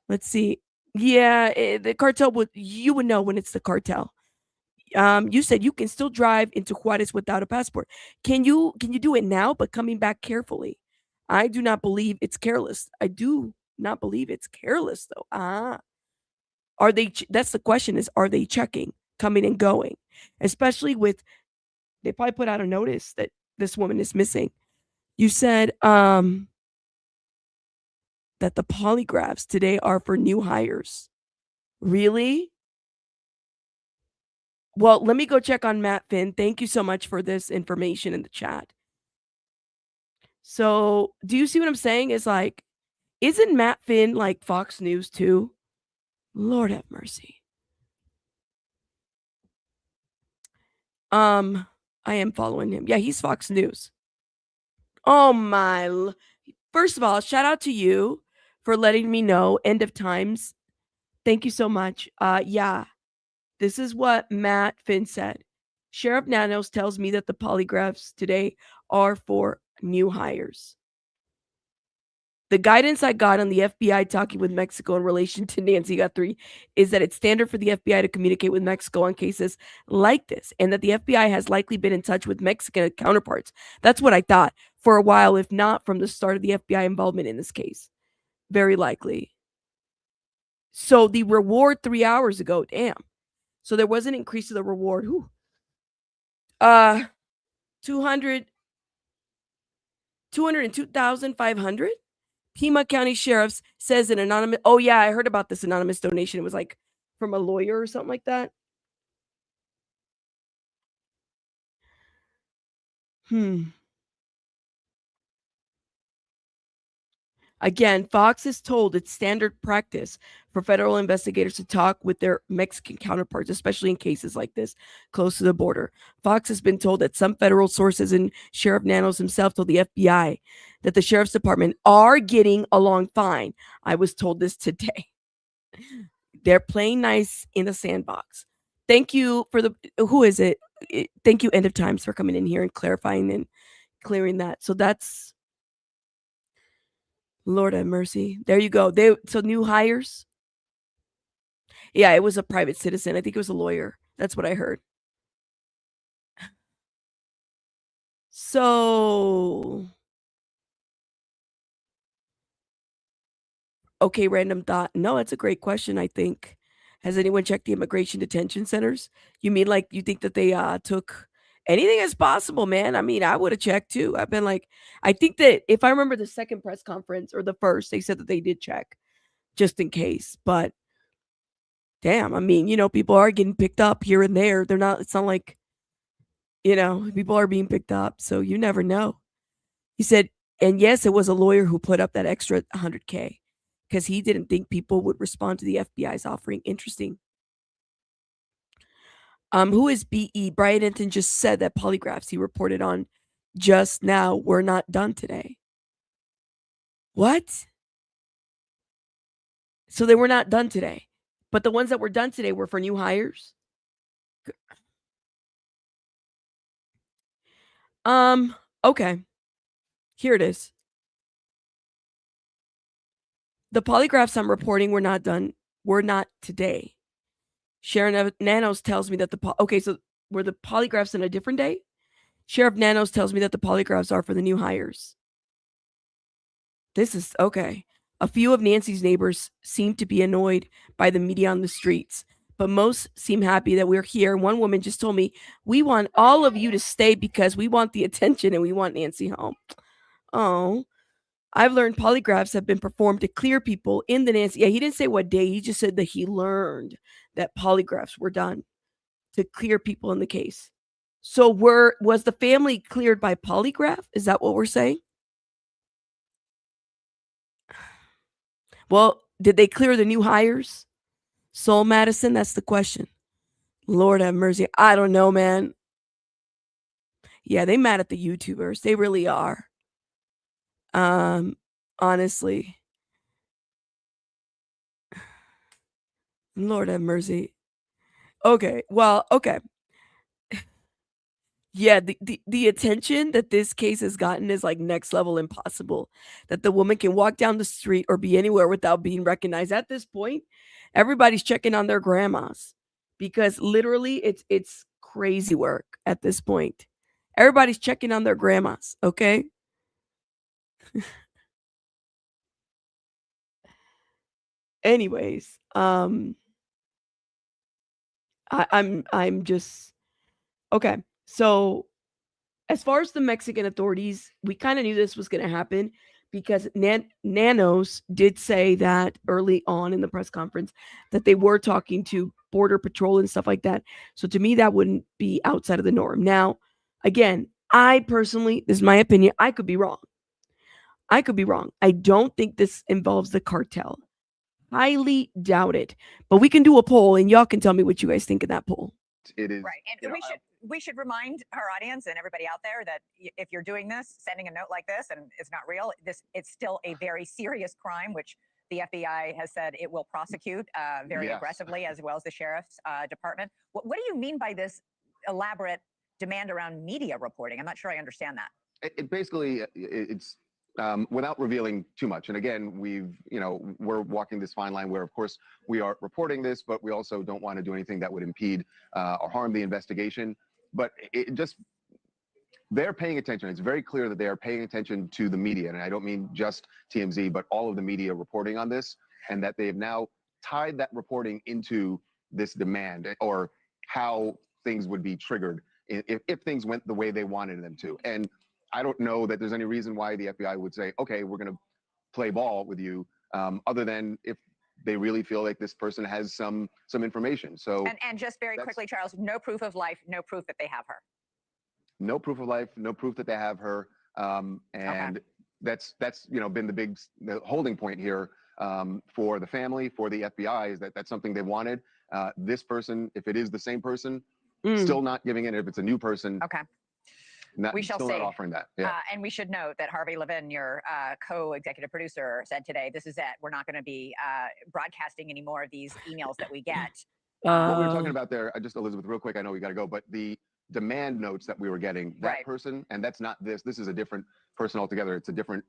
Let's see. Yeah, the cartel you would know when it's the cartel. You said you can still drive into Juarez without a passport. Can you do it now, but coming back carefully? I do not believe it's careless. I do not believe it's careless though. Are they? That's the question: is are they checking coming and going? Especially with they probably put out a notice that this woman is missing. You said that the polygraphs today are for new hires. Really? Well, let me go check on Matt Finn. Thank you so much for this information in the chat. So, do you see what I'm saying? Is like, isn't Matt Finn like Fox News too? Lord have mercy. I am following him. Yeah, he's Fox News. Oh my. First of all, shout out to you for letting me know. End of times. Thank you so much. Yeah. This is what Matt Finn said. Sheriff Nanos tells me that the polygraphs today are for new hires. The guidance I got on the FBI talking with Mexico in relation to Nancy Guthrie is that it's standard for the FBI to communicate with Mexico on cases like this, and that the FBI has likely been in touch with Mexican counterparts. That's what I thought for a while, if not from the start of the FBI involvement in this case. Very likely. So the reward 3 hours ago, damn. So there was an increase to the reward. Whew. 202,500. Pima County Sheriff's says an anonymous. Oh yeah, I heard about this anonymous donation. It was like from a lawyer or something like that. Again, Fox is told it's standard practice for federal investigators to talk with their Mexican counterparts, especially in cases like this close to the border. Fox has been told that some federal sources and Sheriff Nanos himself told the FBI that the sheriff's department are getting along fine. I was told this today. They're playing nice in the sandbox. Thank you for who is it? Thank you, End of Times, for coming in here and clarifying and clearing that. So that's Lord have mercy. There you go. So new hires. Yeah, it was a private citizen. I think it was a lawyer. That's what I heard. So, okay, random thought. No, that's a great question, I think. Has anyone checked the immigration detention centers? You mean like you think that they took anything as possible, man? I mean, I would have checked too. I've been like, I think that if I remember the second press conference or the first, they said that they did check just in case. But damn, I mean, people are getting picked up here and there. It's not like, people are being picked up. So you never know. He said, and yes, it was a lawyer who put up that extra $100K because he didn't think people would respond to the FBI's offering. Interesting. Who is BE? Brian Enton just said that polygraphs he reported on just now were not done today. What? So they were not done today, but the ones that were done today were for new hires? Okay. Here it is. The polygraphs I'm reporting were not today. Sharon Nanos tells me that so were the polygraphs in a different day? Sheriff Nanos tells me that the polygraphs are for the new hires. This is okay. A few of Nancy's neighbors seem to be annoyed by the media on the streets, but most seem happy that we're here. One woman just told me, we want all of you to stay because we want the attention and we want Nancy home. Oh, I've learned polygraphs have been performed to clear people in the Nancy. Yeah, he didn't say what day. He just said that he learned that polygraphs were done to clear people in the case. So was the family cleared by polygraph? Is that what we're saying? Well, did they clear the new hires? Soul Madison, that's the question. Lord have mercy. I don't know, man. Yeah, they mad at the YouTubers. They really are. Honestly. Lord have mercy. Okay. Well, okay. Yeah, the attention that this case has gotten is like next level impossible. That the woman can walk down the street or be anywhere without being recognized. At this point, everybody's checking on their grandmas because literally it's crazy work at this point. Everybody's checking on their grandmas, okay? Anyways, I'm just okay. So as far as the Mexican authorities, we kind of knew this was going to happen because Nanos did say that early on in the press conference that they were talking to Border Patrol and stuff like that. So to me, that wouldn't be outside of the norm. Now, again, I personally, this is my opinion, I could be wrong. I don't think this involves the cartel. Highly doubt it. But we can do a poll and y'all can tell me what you guys think of that poll. It is right, and we should remind our audience and everybody out there that if you're doing this, sending a note like this, and it's not real, it's still a very serious crime, which the FBI has said it will prosecute very aggressively, as well as the sheriff's department. What do you mean by this elaborate demand around media reporting? I'm not sure I understand that. It basically, it's without revealing too much. And again, we're walking this fine line where, of course, we are reporting this, but we also don't want to do anything that would impede or harm the investigation. But they're paying attention. It's very clear that they are paying attention to the media. And I don't mean just TMZ, but all of the media reporting on this, and that they have now tied that reporting into this demand or how things would be triggered if things went the way they wanted them to. And I don't know that there's any reason why the FBI would say, okay, we're going to play ball with you, other than if they really feel like this person has some information. So and just very quickly, Charles, no proof of life, no proof that they have her. No proof of life, no proof that they have her, and that's been the holding point here for the family, for the FBI, is that that's something they wanted. This person, if it is the same person, still not giving in. If it's a new person, We shall still see. not offering that. Yeah. And we should note that Harvey Levin, your co-executive producer, said today, this is it. We're not going to be broadcasting any more of these emails that we get. What we were talking about there, just Elizabeth, real quick, I know we got to go, but the demand notes that we were getting, that person, and that's not this is a different person altogether. It's a different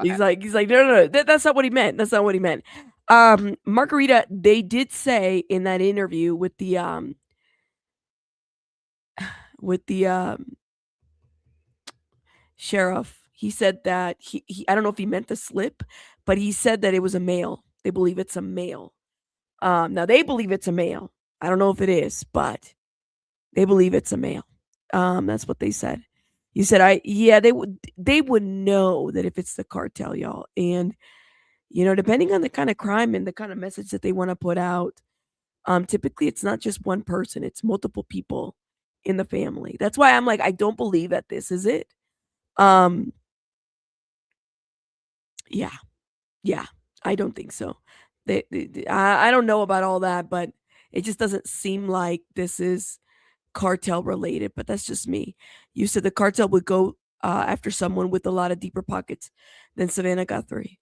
he's like no, that's not what he meant. That's not what he meant. Margarita, they did say in that interview with the sheriff, he said that he I don't know if he meant the slip, but he said that it was a male. They believe it's a male. Now they believe it's a male. I don't know if it is, but they believe it's a male. That's what they said. You said they would know that if it's the cartel, y'all. And depending on the kind of crime and the kind of message that they want to put out, typically it's not just one person, it's multiple people in the family. That's why I'm like, I don't believe that this is it. Yeah, I don't think so. I don't know about all that, but it just doesn't seem like this is cartel related, but that's just me. You said the cartel would go after someone with a lot of deeper pockets than Savannah Guthrie.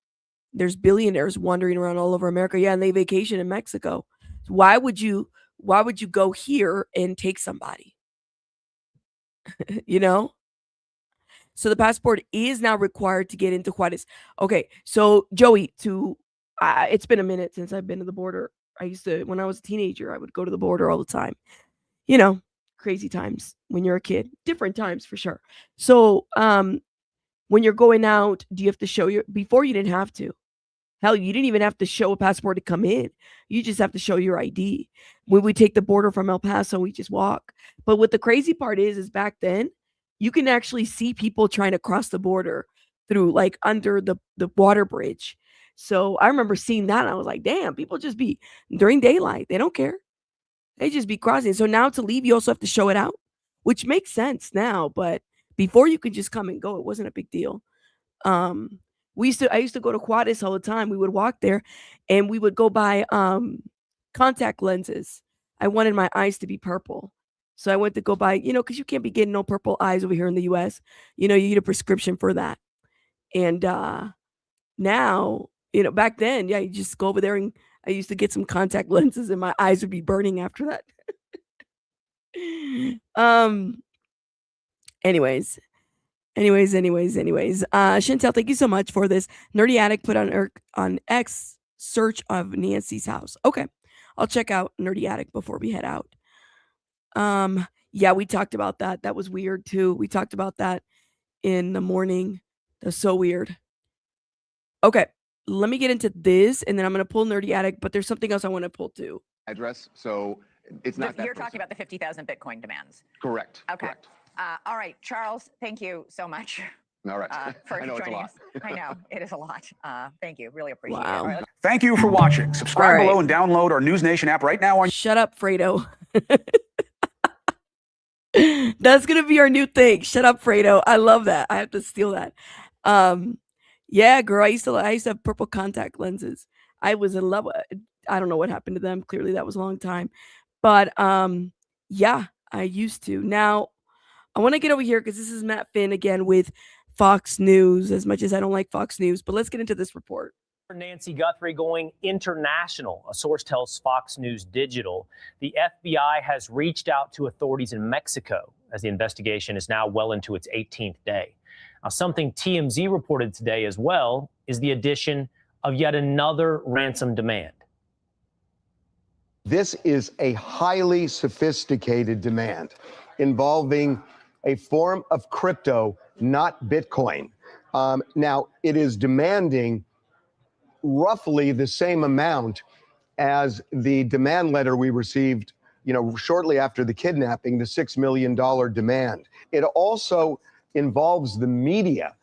There's billionaires wandering around all over America. Yeah, and they vacation in Mexico. Why would you go here and take somebody? So the passport is now required to get into Juarez. Okay, so Joey, it's been a minute since I've been to the border. I used to, when I was a teenager, I would go to the border all the time. Crazy times when you're a kid, different times for sure. So when you're going out, do you have to show before you didn't have to. Hell, you didn't even have to show a passport to come in. You just have to show your ID. When we take the border from El Paso, we just walk. But what the crazy part is back then, you can actually see people trying to cross the border through under the water bridge. So I remember seeing that and I was like, damn, people just be during daylight. They don't care. They just be crossing. So now to leave, you also have to show it out, which makes sense now. But before you could just come and go, it wasn't a big deal. I used to go to Juarez all the time. We would walk there and we would go buy contact lenses. I wanted my eyes to be purple. So I went to go buy, because you can't be getting no purple eyes over here in the US. You need a prescription for that. And now, back then, yeah, you just go over there and I used to get some contact lenses and my eyes would be burning after that. Anyways. Chantel, thank you so much for this. Nerdy Addict put on X search of Nancy's house. Okay. I'll check out Nerdy Addict before we head out. Yeah, we talked about that. That was weird too. We talked about that in the morning. That's so weird. Okay. Let me get into this and then I'm going to pull Nerdy Addict, but there's something else I want to pull too. Address. So it's not that You're talking about the 50,000 Bitcoin demands. Correct. Okay. Correct. All right, Charles, thank you so much. All right. For I know it's a joining lot. us. I know it is a lot. Thank you. Really appreciate it. Wow. All right, Thank you for watching. Subscribe All right. below and download our News Nation app right now on. Shut up, Fredo. That's gonna be our new thing. Shut up, Fredo. I love that. I have to steal that. Yeah, girl. I used to have purple contact lenses. I was in love with. I don't know what happened to them. Clearly, that was a long time. But yeah, I used to. Now, I want to get over here because this is Matt Finn again with Fox News. As much as I don't like Fox News, but let's get into this report. Nancy Guthrie going international. A source tells Fox News Digital the FBI has reached out to authorities in Mexico as the investigation is now well into its 18th day. Now, something TMZ reported today as well is the addition of yet another ransom demand. This is a highly sophisticated demand involving a form of crypto, not Bitcoin. Now, it is demanding roughly the same amount as the demand letter we received, shortly after the kidnapping, the $6 million demand. It also involves the media,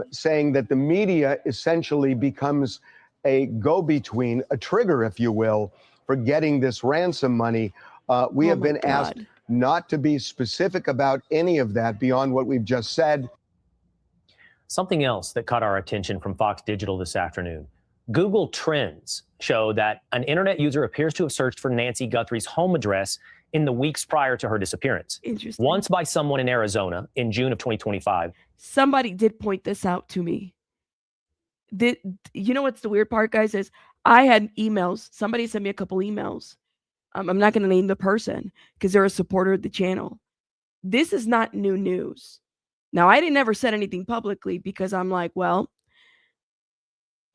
saying that the media essentially becomes a go-between, a trigger, if you will, for getting this ransom money. We have been asked not to be specific about any of that beyond what we've just said. Something else that caught our attention from Fox Digital this afternoon. Google Trends show that an internet user appears to have searched for Nancy Guthrie's home address in the weeks prior to her disappearance. Interesting. Once by someone in Arizona in June of 2025. Somebody did point this out to me. You know what's the weird part, guys, is I had emails. Somebody sent me a couple emails. I'm not going to name the person because they're a supporter of the channel. This is not new news. Now, I didn't ever said anything publicly because I'm like, well,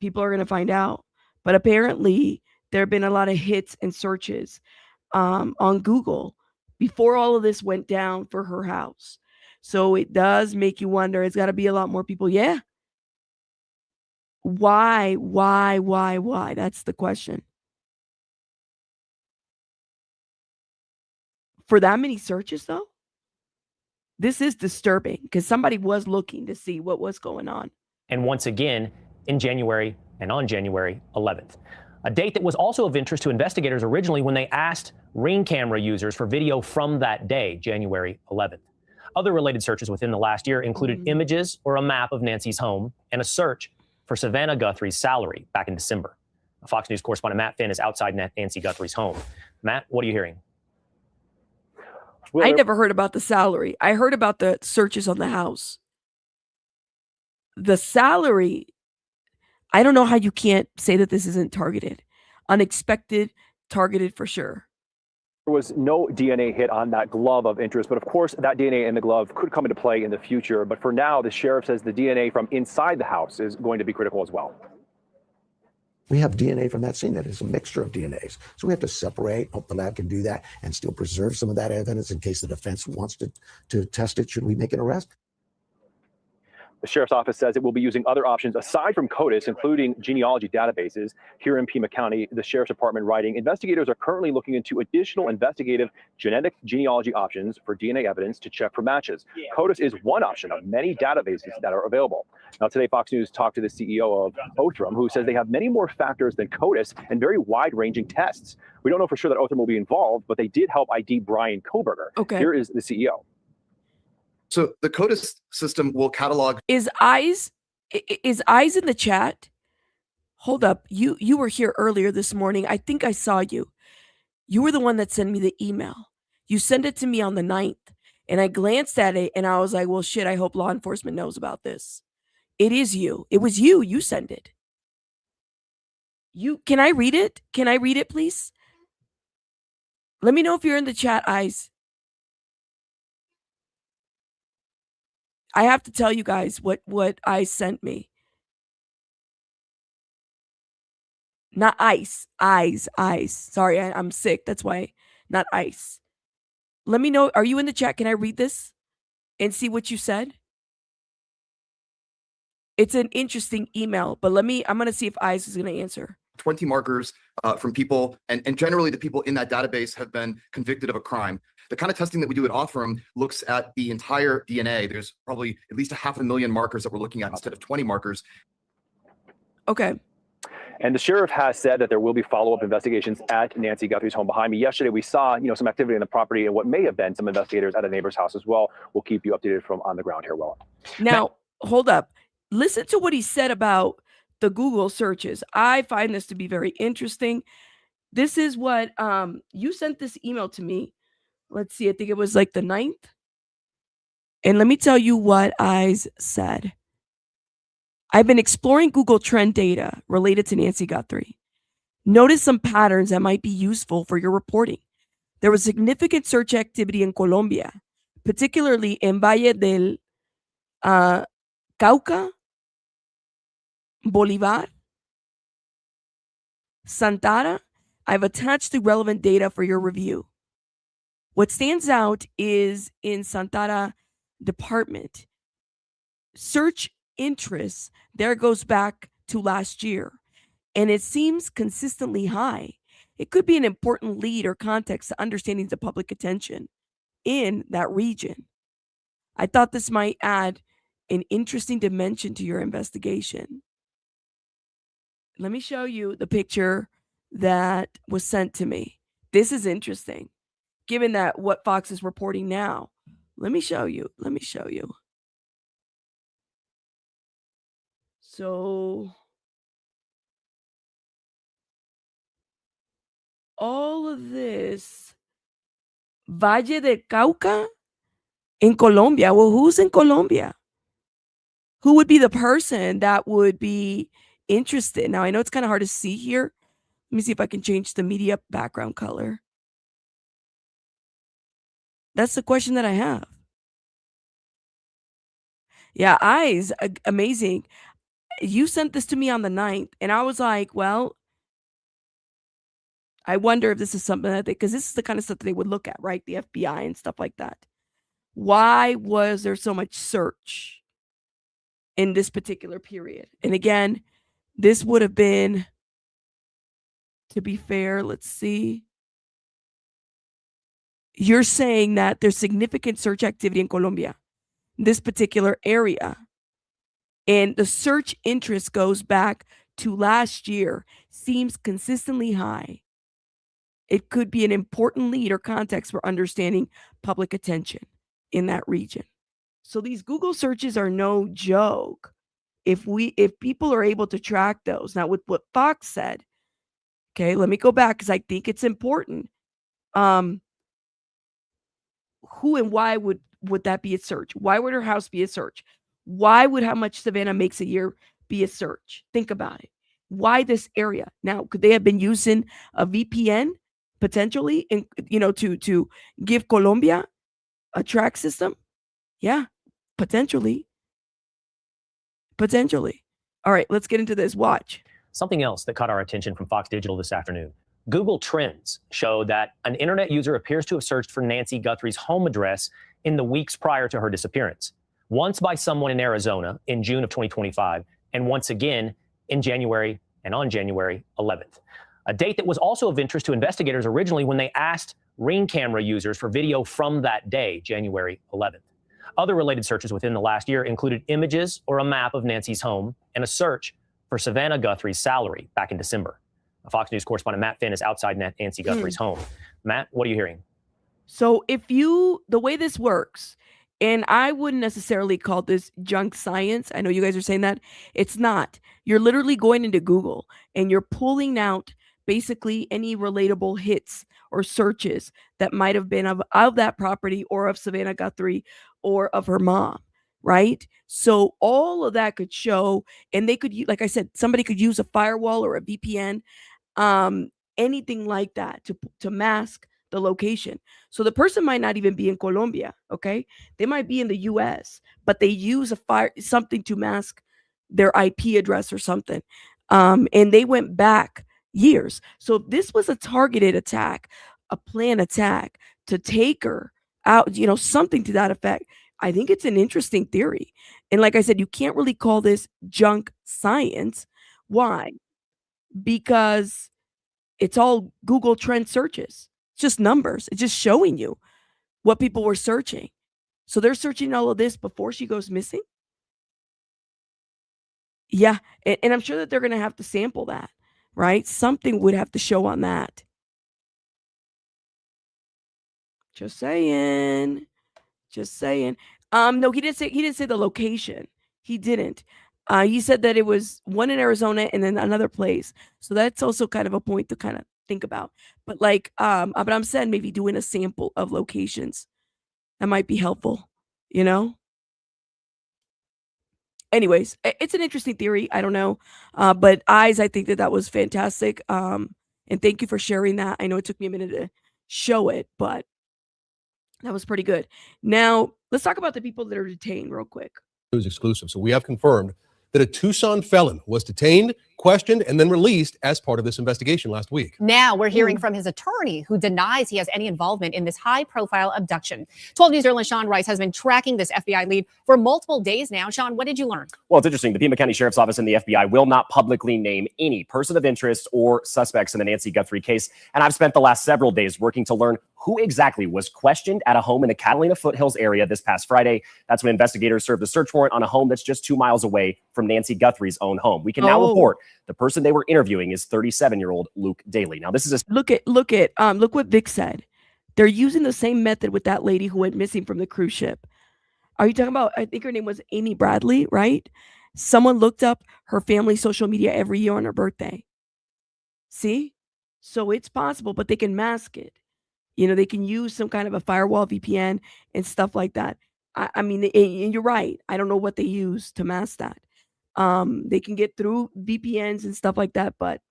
people are going to find out. But apparently, there have been a lot of hits and searches on Google before all of this went down for her house. So it does make you wonder. It's got to be a lot more people. Yeah. Why? That's the question. For that many searches, though? This is disturbing because somebody was looking to see what was going on. And once again, in January and on January 11th. A date that was also of interest to investigators originally when they asked Ring camera users for video from that day, January 11th. Other related searches within the last year included images or a map of Nancy's home and a search for Savannah Guthrie's salary back in December. Fox News correspondent Matt Finn is outside Nancy Guthrie's home. Matt, what are you hearing? I never heard about the salary. I heard about the searches on the house. The salary, I don't know how you can't say that this isn't targeted. Unexpected, targeted for sure. There was no DNA hit on that glove of interest, but of course that DNA in the glove could come into play in the future. But for now, the sheriff says the DNA from inside the house is going to be critical as well. We have DNA from that scene that is a mixture of DNAs. So we have to separate, hope the lab can do that, and still preserve some of that evidence in case the defense wants to test it. Should we make an arrest? The sheriff's office says it will be using other options aside from CODIS, including genealogy databases. Here in Pima County, the sheriff's department writing, investigators are currently looking into additional investigative genetic genealogy options for DNA evidence to check for matches. CODIS is one option of many databases that are available. Now, today, Fox News talked to the CEO of Othram, who says they have many more factors than CODIS and very wide-ranging tests. We don't know for sure that Othram will be involved, but they did help ID Brian Koberger. Okay. Here is the CEO. So the CODIS system will catalog. Is eyes in the chat? Hold up. You were here earlier this morning. I think I saw you. You were the one that sent me the email. You sent it to me on the 9th. And I glanced at it and I was like, well, shit, I hope law enforcement knows about this. It is you. It was you. You sent it. Can I read it? Can I read it, please? Let me know if you're in the chat, eyes. I have to tell you guys what Ice sent me. Not ice. Eyes. Sorry, I'm sick. That's why. Not ice. Let me know. Are you in the chat? Can I read this and see what you said? It's an interesting email, but I'm going to see if Ice is going to answer. 20 markers from people, and generally the people in that database have been convicted of a crime. The kind of testing that we do at Othram looks at the entire DNA. There's probably at least 500,000 markers that we're looking at instead of 20 markers. Okay. And the sheriff has said that there will be follow-up investigations at Nancy Guthrie's home behind me. Yesterday, we saw, some activity in the property and what may have been some investigators at a neighbor's house as well. We'll keep you updated from on the ground here, Will. Now, hold up. Listen to what he said about the Google searches. I find this to be very interesting. This is what you sent this email to me. Let's see. I think it was like the 9th. And let me tell you what Eyes said. I've been exploring Google Trend data related to Nancy Guthrie. Notice some patterns that might be useful for your reporting. There was significant search activity in Colombia, particularly in Valle del Cauca, Bolivar, Santara. I've attached the relevant data for your review. What stands out is in Santara department, search interest there goes back to last year, and it seems consistently high. It could be an important lead or context to understanding the public attention in that region. I thought this might add an interesting dimension to your investigation. Let me show you the picture that was sent to me. This is interesting, given that what Fox is reporting now. Let me show you. So all of this, Valle del Cauca in Colombia. Well, who's in Colombia? Who would be the person that would be interested? Now, I know it's kind of hard to see here. Let me see if I can change the media background color. That's the question that I have. Yeah, eyes, amazing. You sent this to me on the 9th, and I was like, well, I wonder if this is something that because this is the kind of stuff that they would look at, right? The FBI and stuff like that. Why was there so much search in this particular period? And again, this would have been, to be fair, let's see. You're saying that there's significant search activity in Colombia, this particular area. And the search interest goes back to last year, seems consistently high. It could be an important lead or context for understanding public attention in that region. So these Google searches are no joke. If people are able to track those, now with what Fox said, okay, let me go back because I think it's important. Who and why would that be a search? Why would her house be a search? Why would how much Savannah makes a year be a search? Think about it. Why this area? Now, could they have been using a VPN potentially, to give Colombia a track system? Yeah, potentially. All right, let's get into this. Watch. Something else that caught our attention from Fox Digital this afternoon. Google Trends showed that an internet user appears to have searched for Nancy Guthrie's home address in the weeks prior to her disappearance. Once by someone in Arizona in June of 2025, and once again in January and on January 11th. A date that was also of interest to investigators originally when they asked Ring camera users for video from that day, January 11th. Other related searches within the last year included images or a map of Nancy's home and a search for Savannah Guthrie's salary back in December. Fox News correspondent Matt Finn is outside Nancy Guthrie's home. Matt, what are you hearing? So the way this works, and I wouldn't necessarily call this junk science. I know you guys are saying that. It's not. You're literally going into Google and you're pulling out basically any relatable hits or searches that might have been of that property or of Savannah Guthrie or of her mom, right? So all of that could show, and they could, like I said, somebody could use a firewall or a VPN, anything like that to mask the location. So the person might not even be in Colombia, okay? They might be in the US, but they use something to mask their IP address or something. And they went back years. So if this was a targeted attack, a planned attack to take her out, something to that effect, I think it's an interesting theory. And like I said, you can't really call this junk science. Why? Because it's all Google Trend searches. It's just numbers. It's just showing you what people were searching. So they're searching all of this before she goes missing. Yeah. And I'm sure that they're going to have to sample that, right? Something would have to show on that. Just saying. No, he didn't say the location. He didn't. He said that it was one in Arizona and then another place. So that's also kind of a point to kind of think about. But like Abraham said, maybe doing a sample of locations that might be helpful, Anyways, it's an interesting theory. I don't know. But eyes, I think that was fantastic. And thank you for sharing that. I know it took me a minute to show it, but that was pretty good. Now, let's talk about the people that are detained real quick. News exclusive. So we have confirmed that a Tucson felon was detained, questioned, and then released as part of this investigation last week. Now we're hearing from his attorney, who denies he has any involvement in this high-profile abduction. 12 News journalist Sean Rice has been tracking this FBI lead for multiple days now. Sean, what did you learn? Well, it's interesting. The Pima County Sheriff's Office and the FBI will not publicly name any person of interest or suspects in the Nancy Guthrie case. And I've spent the last several days working to learn who exactly was questioned at a home in the Catalina Foothills area this past Friday. That's when investigators served a search warrant on a home that's just 2 miles away from Nancy Guthrie's own home. We can now report the person they were interviewing is 37-year-old Luke Daly. Now, this is a look what Vic said. They're using the same method with that lady who went missing from the cruise ship. Are you talking about? I think her name was Amy Bradley, right? Someone looked up her family's social media every year on her birthday. See, so it's possible, but they can mask it. You know, they can use some kind of a firewall VPN and stuff like that. I mean, and you're right. I don't know what they use to mask that. They can get through VPNs and stuff like that, but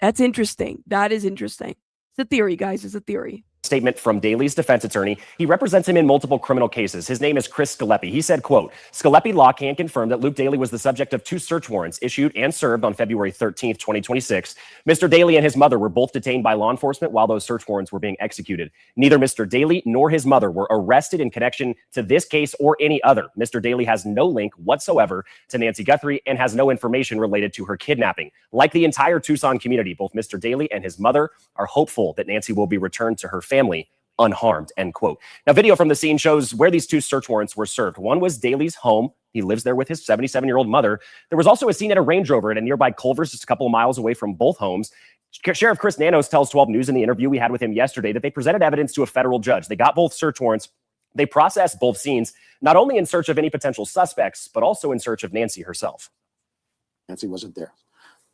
that's interesting. That is interesting. It's a theory, guys. It's a theory. Statement from Daly's defense attorney. He represents him in multiple criminal cases. His name is Chris Scalepi. He said, quote, Scalepi Law can confirm that Luke Daly was the subject of 2 search warrants issued and served on February 13th, 2026. Mr. Daly and his mother were both detained by law enforcement while those search warrants were being executed. Neither Mr. Daly nor his mother were arrested in connection to this case or any other. Mr. Daly has no link whatsoever to Nancy Guthrie and has no information related to her kidnapping. Like the entire Tucson community, both Mr. Daly and his mother are hopeful that Nancy will be returned to her family unharmed, end quote. Now, video from the scene shows where these 2 search warrants were served. One was Daly's home. He lives there with his 77-year-old mother. There was also a scene at a Range Rover at a nearby Culver's, just a couple of miles away from both homes. Sheriff Chris Nanos tells 12 News in the interview we had with him yesterday that they presented evidence to a federal judge. They got both search warrants. They processed both scenes, not only in search of any potential suspects, but also in search of Nancy herself. Nancy wasn't there.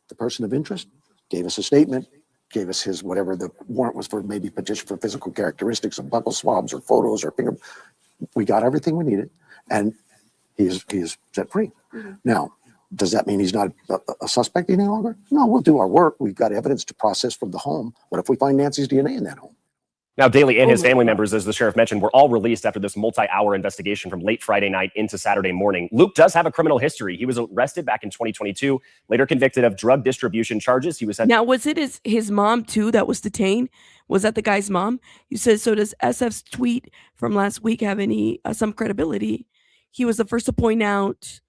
The person of interest gave us a statement, gave us his whatever the warrant was for, maybe petition for physical characteristics of buccal swabs or photos or finger. We got everything we needed, and he is set free. Now, does that mean he's not a suspect any longer? No, we'll do our work. We've got evidence to process from the home. What if we find Nancy's DNA in that home? Now, Daly and his family members, as the sheriff mentioned, were all released after this multi-hour investigation from late Friday night into Saturday morning. Luke does have a criminal history. He was arrested back in 2022, later convicted of drug distribution charges. He was sent. Now, was it his mom too that was detained? Was that the guy's mom? You said, so does SF's tweet from last week have any some credibility? He was the first to point out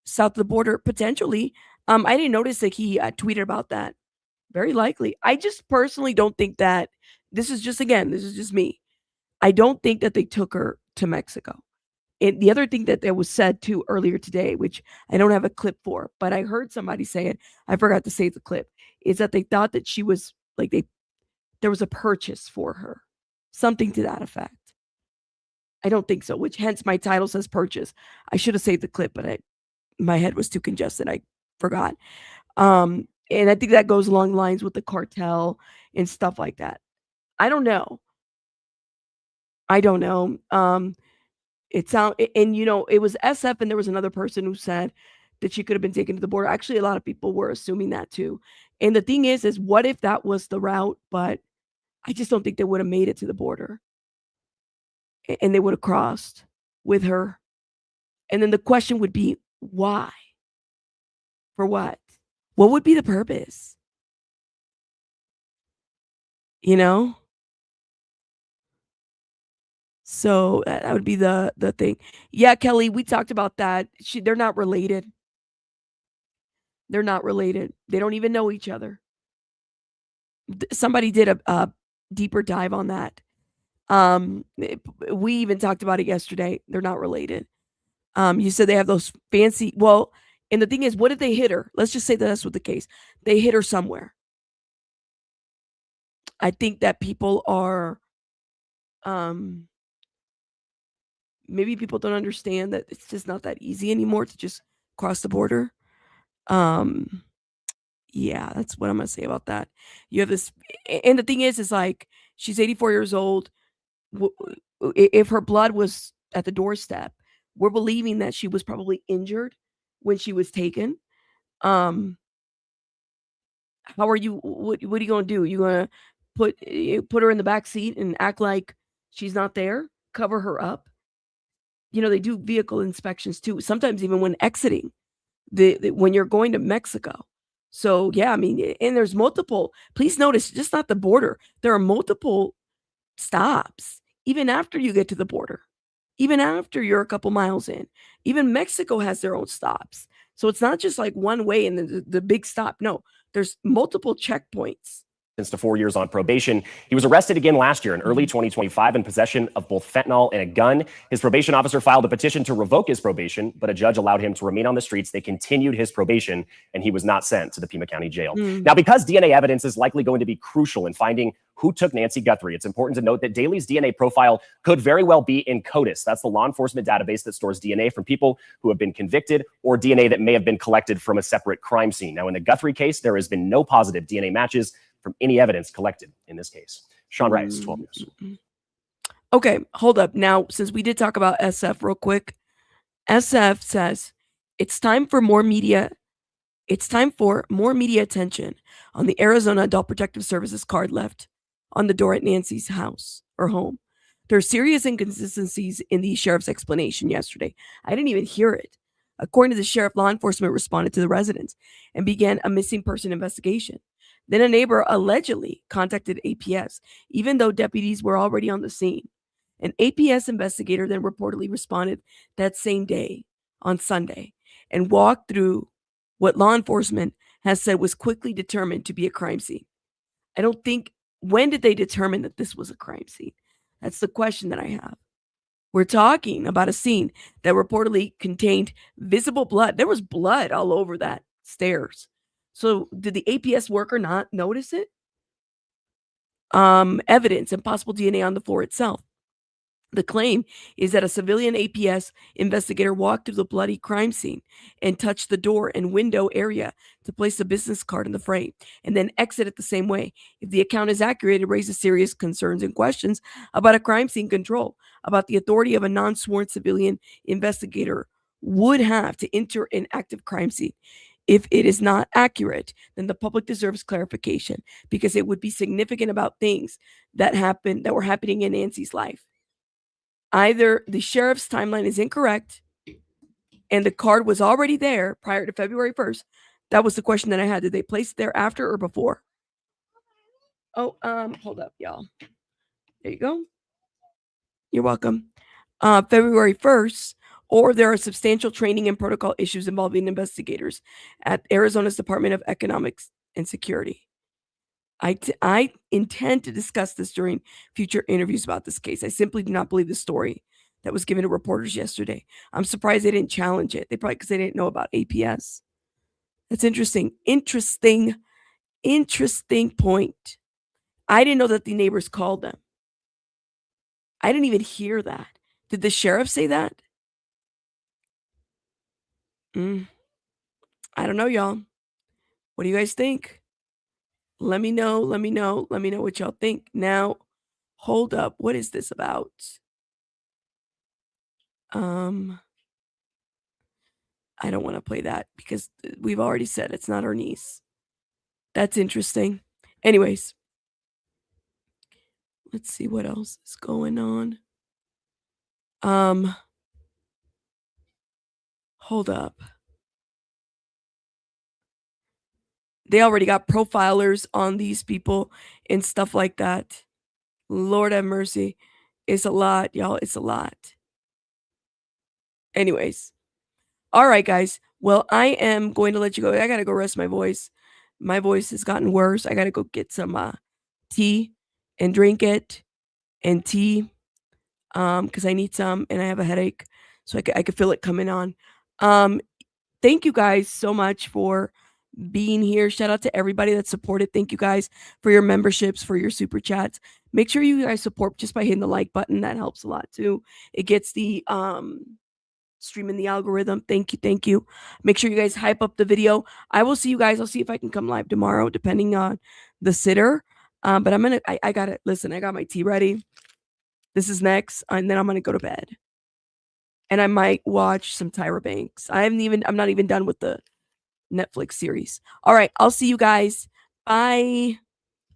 south of the border, potentially. I didn't notice that he tweeted about that. Very likely. I just personally don't think that. This is just me. I don't think that they took her to Mexico. And the other thing that was said too earlier today, which I don't have a clip for, but I heard somebody say it. I forgot to say the clip. Is that they thought that she was like there was a purchase for her, something to that effect. I don't think so. Which hence my title says purchase. I should have saved the clip, but my head was too congested. I forgot. And I think that goes along the lines with the cartel and stuff like that. I don't know. It was SF, and there was another person who said that she could have been taken to the border. Actually, a lot of people were assuming that too. And the thing is what if that was the route? But I just don't think they would have made it to the border. And they would have crossed with her. And then the question would be, why? For what? What would be the purpose? You know? So that would be the thing. Yeah, Kelly, we talked about that. They're not related. They're not related. They don't even know each other. Somebody did a deeper dive on that. We even talked about it yesterday. They're not related. You said they have those fancy. Well, and the thing is, what if they hit her? Let's just say that's what the case. They hit her somewhere. I think that people are. Maybe people don't understand that it's just not that easy anymore to just cross the border. Yeah, that's what I'm gonna say about that. You have this, and the thing is like she's 84 years old. If her blood was at the doorstep, we're believing that she was probably injured when she was taken. How are you? What are you gonna do? You gonna put her in the back seat and act like she's not there? Cover her up? You know, they do vehicle inspections too. Sometimes even when exiting, when you're going to Mexico. So yeah, I mean, and there's multiple. Please notice, just not the border. There are multiple stops even after you get to the border, even after you're a couple miles in. Even Mexico has their own stops. So it's not just like one way and the big stop. No, there's multiple checkpoints. To 4 years on probation. He was arrested again last year in early 2025 in possession of both fentanyl and a gun. His probation officer filed a petition to revoke his probation, but a judge allowed him to remain on the streets. They continued his probation, and he was not sent to the Pima County Jail. Now, because DNA evidence is likely going to be crucial in finding who took Nancy Guthrie, it's important to note that Daly's DNA profile could very well be in CODIS. That's the law enforcement database that stores DNA from people who have been convicted or DNA that may have been collected from a separate crime scene. Now, in the Guthrie case, there has been no positive DNA matches from any evidence collected in this case. Sean Rice, 12 News. Okay, hold up. Now, since we did talk about SF real quick, SF says it's time for more media. It's time for more media attention on the Arizona Adult Protective Services card left on the door at Nancy's house or home. There are serious inconsistencies in the sheriff's explanation yesterday. I didn't even hear it. According to the sheriff, law enforcement responded to the residents and began a missing person investigation. Then a neighbor allegedly contacted APS, even though deputies were already on the scene. An APS investigator then reportedly responded that same day, on Sunday, and walked through what law enforcement has said was quickly determined to be a crime scene. I don't think, when did they determine that this was a crime scene? That's the question that I have. We're talking about a scene that reportedly contained visible blood. There was blood all over that stairs. So did the APS worker not notice it? Evidence and possible DNA on the floor itself. The claim is that a civilian APS investigator walked through the bloody crime scene and touched the door and window area to place a business card in the frame and then exited the same way. If the account is accurate, it raises serious concerns and questions about a crime scene control, about the authority of a non-sworn civilian investigator would have to enter an active crime scene. If it is not accurate, then the public deserves clarification because it would be significant about things that were happening in Nancy's life. Either the sheriff's timeline is incorrect and the card was already there prior to February 1st. That was the question that I had. Did they place it there after or before? Oh, hold up, y'all. There you go. You're welcome. February 1st. Or there are substantial training and protocol issues involving investigators at Arizona's Department of Economics and Security. I intend to discuss this during future interviews about this case. I simply do not believe the story that was given to reporters yesterday. I'm surprised they didn't challenge it. They probably because they didn't know about APS. That's interesting. Interesting point. I didn't know that the neighbors called them. I didn't even hear that. Did the sheriff say that? I don't know, y'all. What do you guys think? Let me know. Let me know what y'all think. Now, hold up. What is this about? I don't want to play that because we've already said it's not our niece. That's interesting. Anyways, let's see what else is going on. Hold up. They already got profilers on these people and stuff like that. Lord have mercy. It's a lot, y'all. It's a lot. Anyways. All right, guys. Well, I am going to let you go. I got to go rest my voice. My voice has gotten worse. I got to go get some tea and drink it and tea because I need some and I have a headache. So I could feel it coming on. Thank you guys so much for being here. Shout out to everybody that supported. Thank you guys for your memberships, for your super chats. Make sure you guys support just by hitting the like button. That helps a lot too. It gets the stream in the algorithm. Thank you. Make sure you guys hype up the video. I will see you guys. I'll see if I can come live tomorrow, depending on the sitter. But I got it. Listen, I got my tea ready. This is next, and then I'm gonna go to bed. and I might watch some Tyra Banks. I'm not even done with the Netflix series. All right, I'll see you guys. Bye.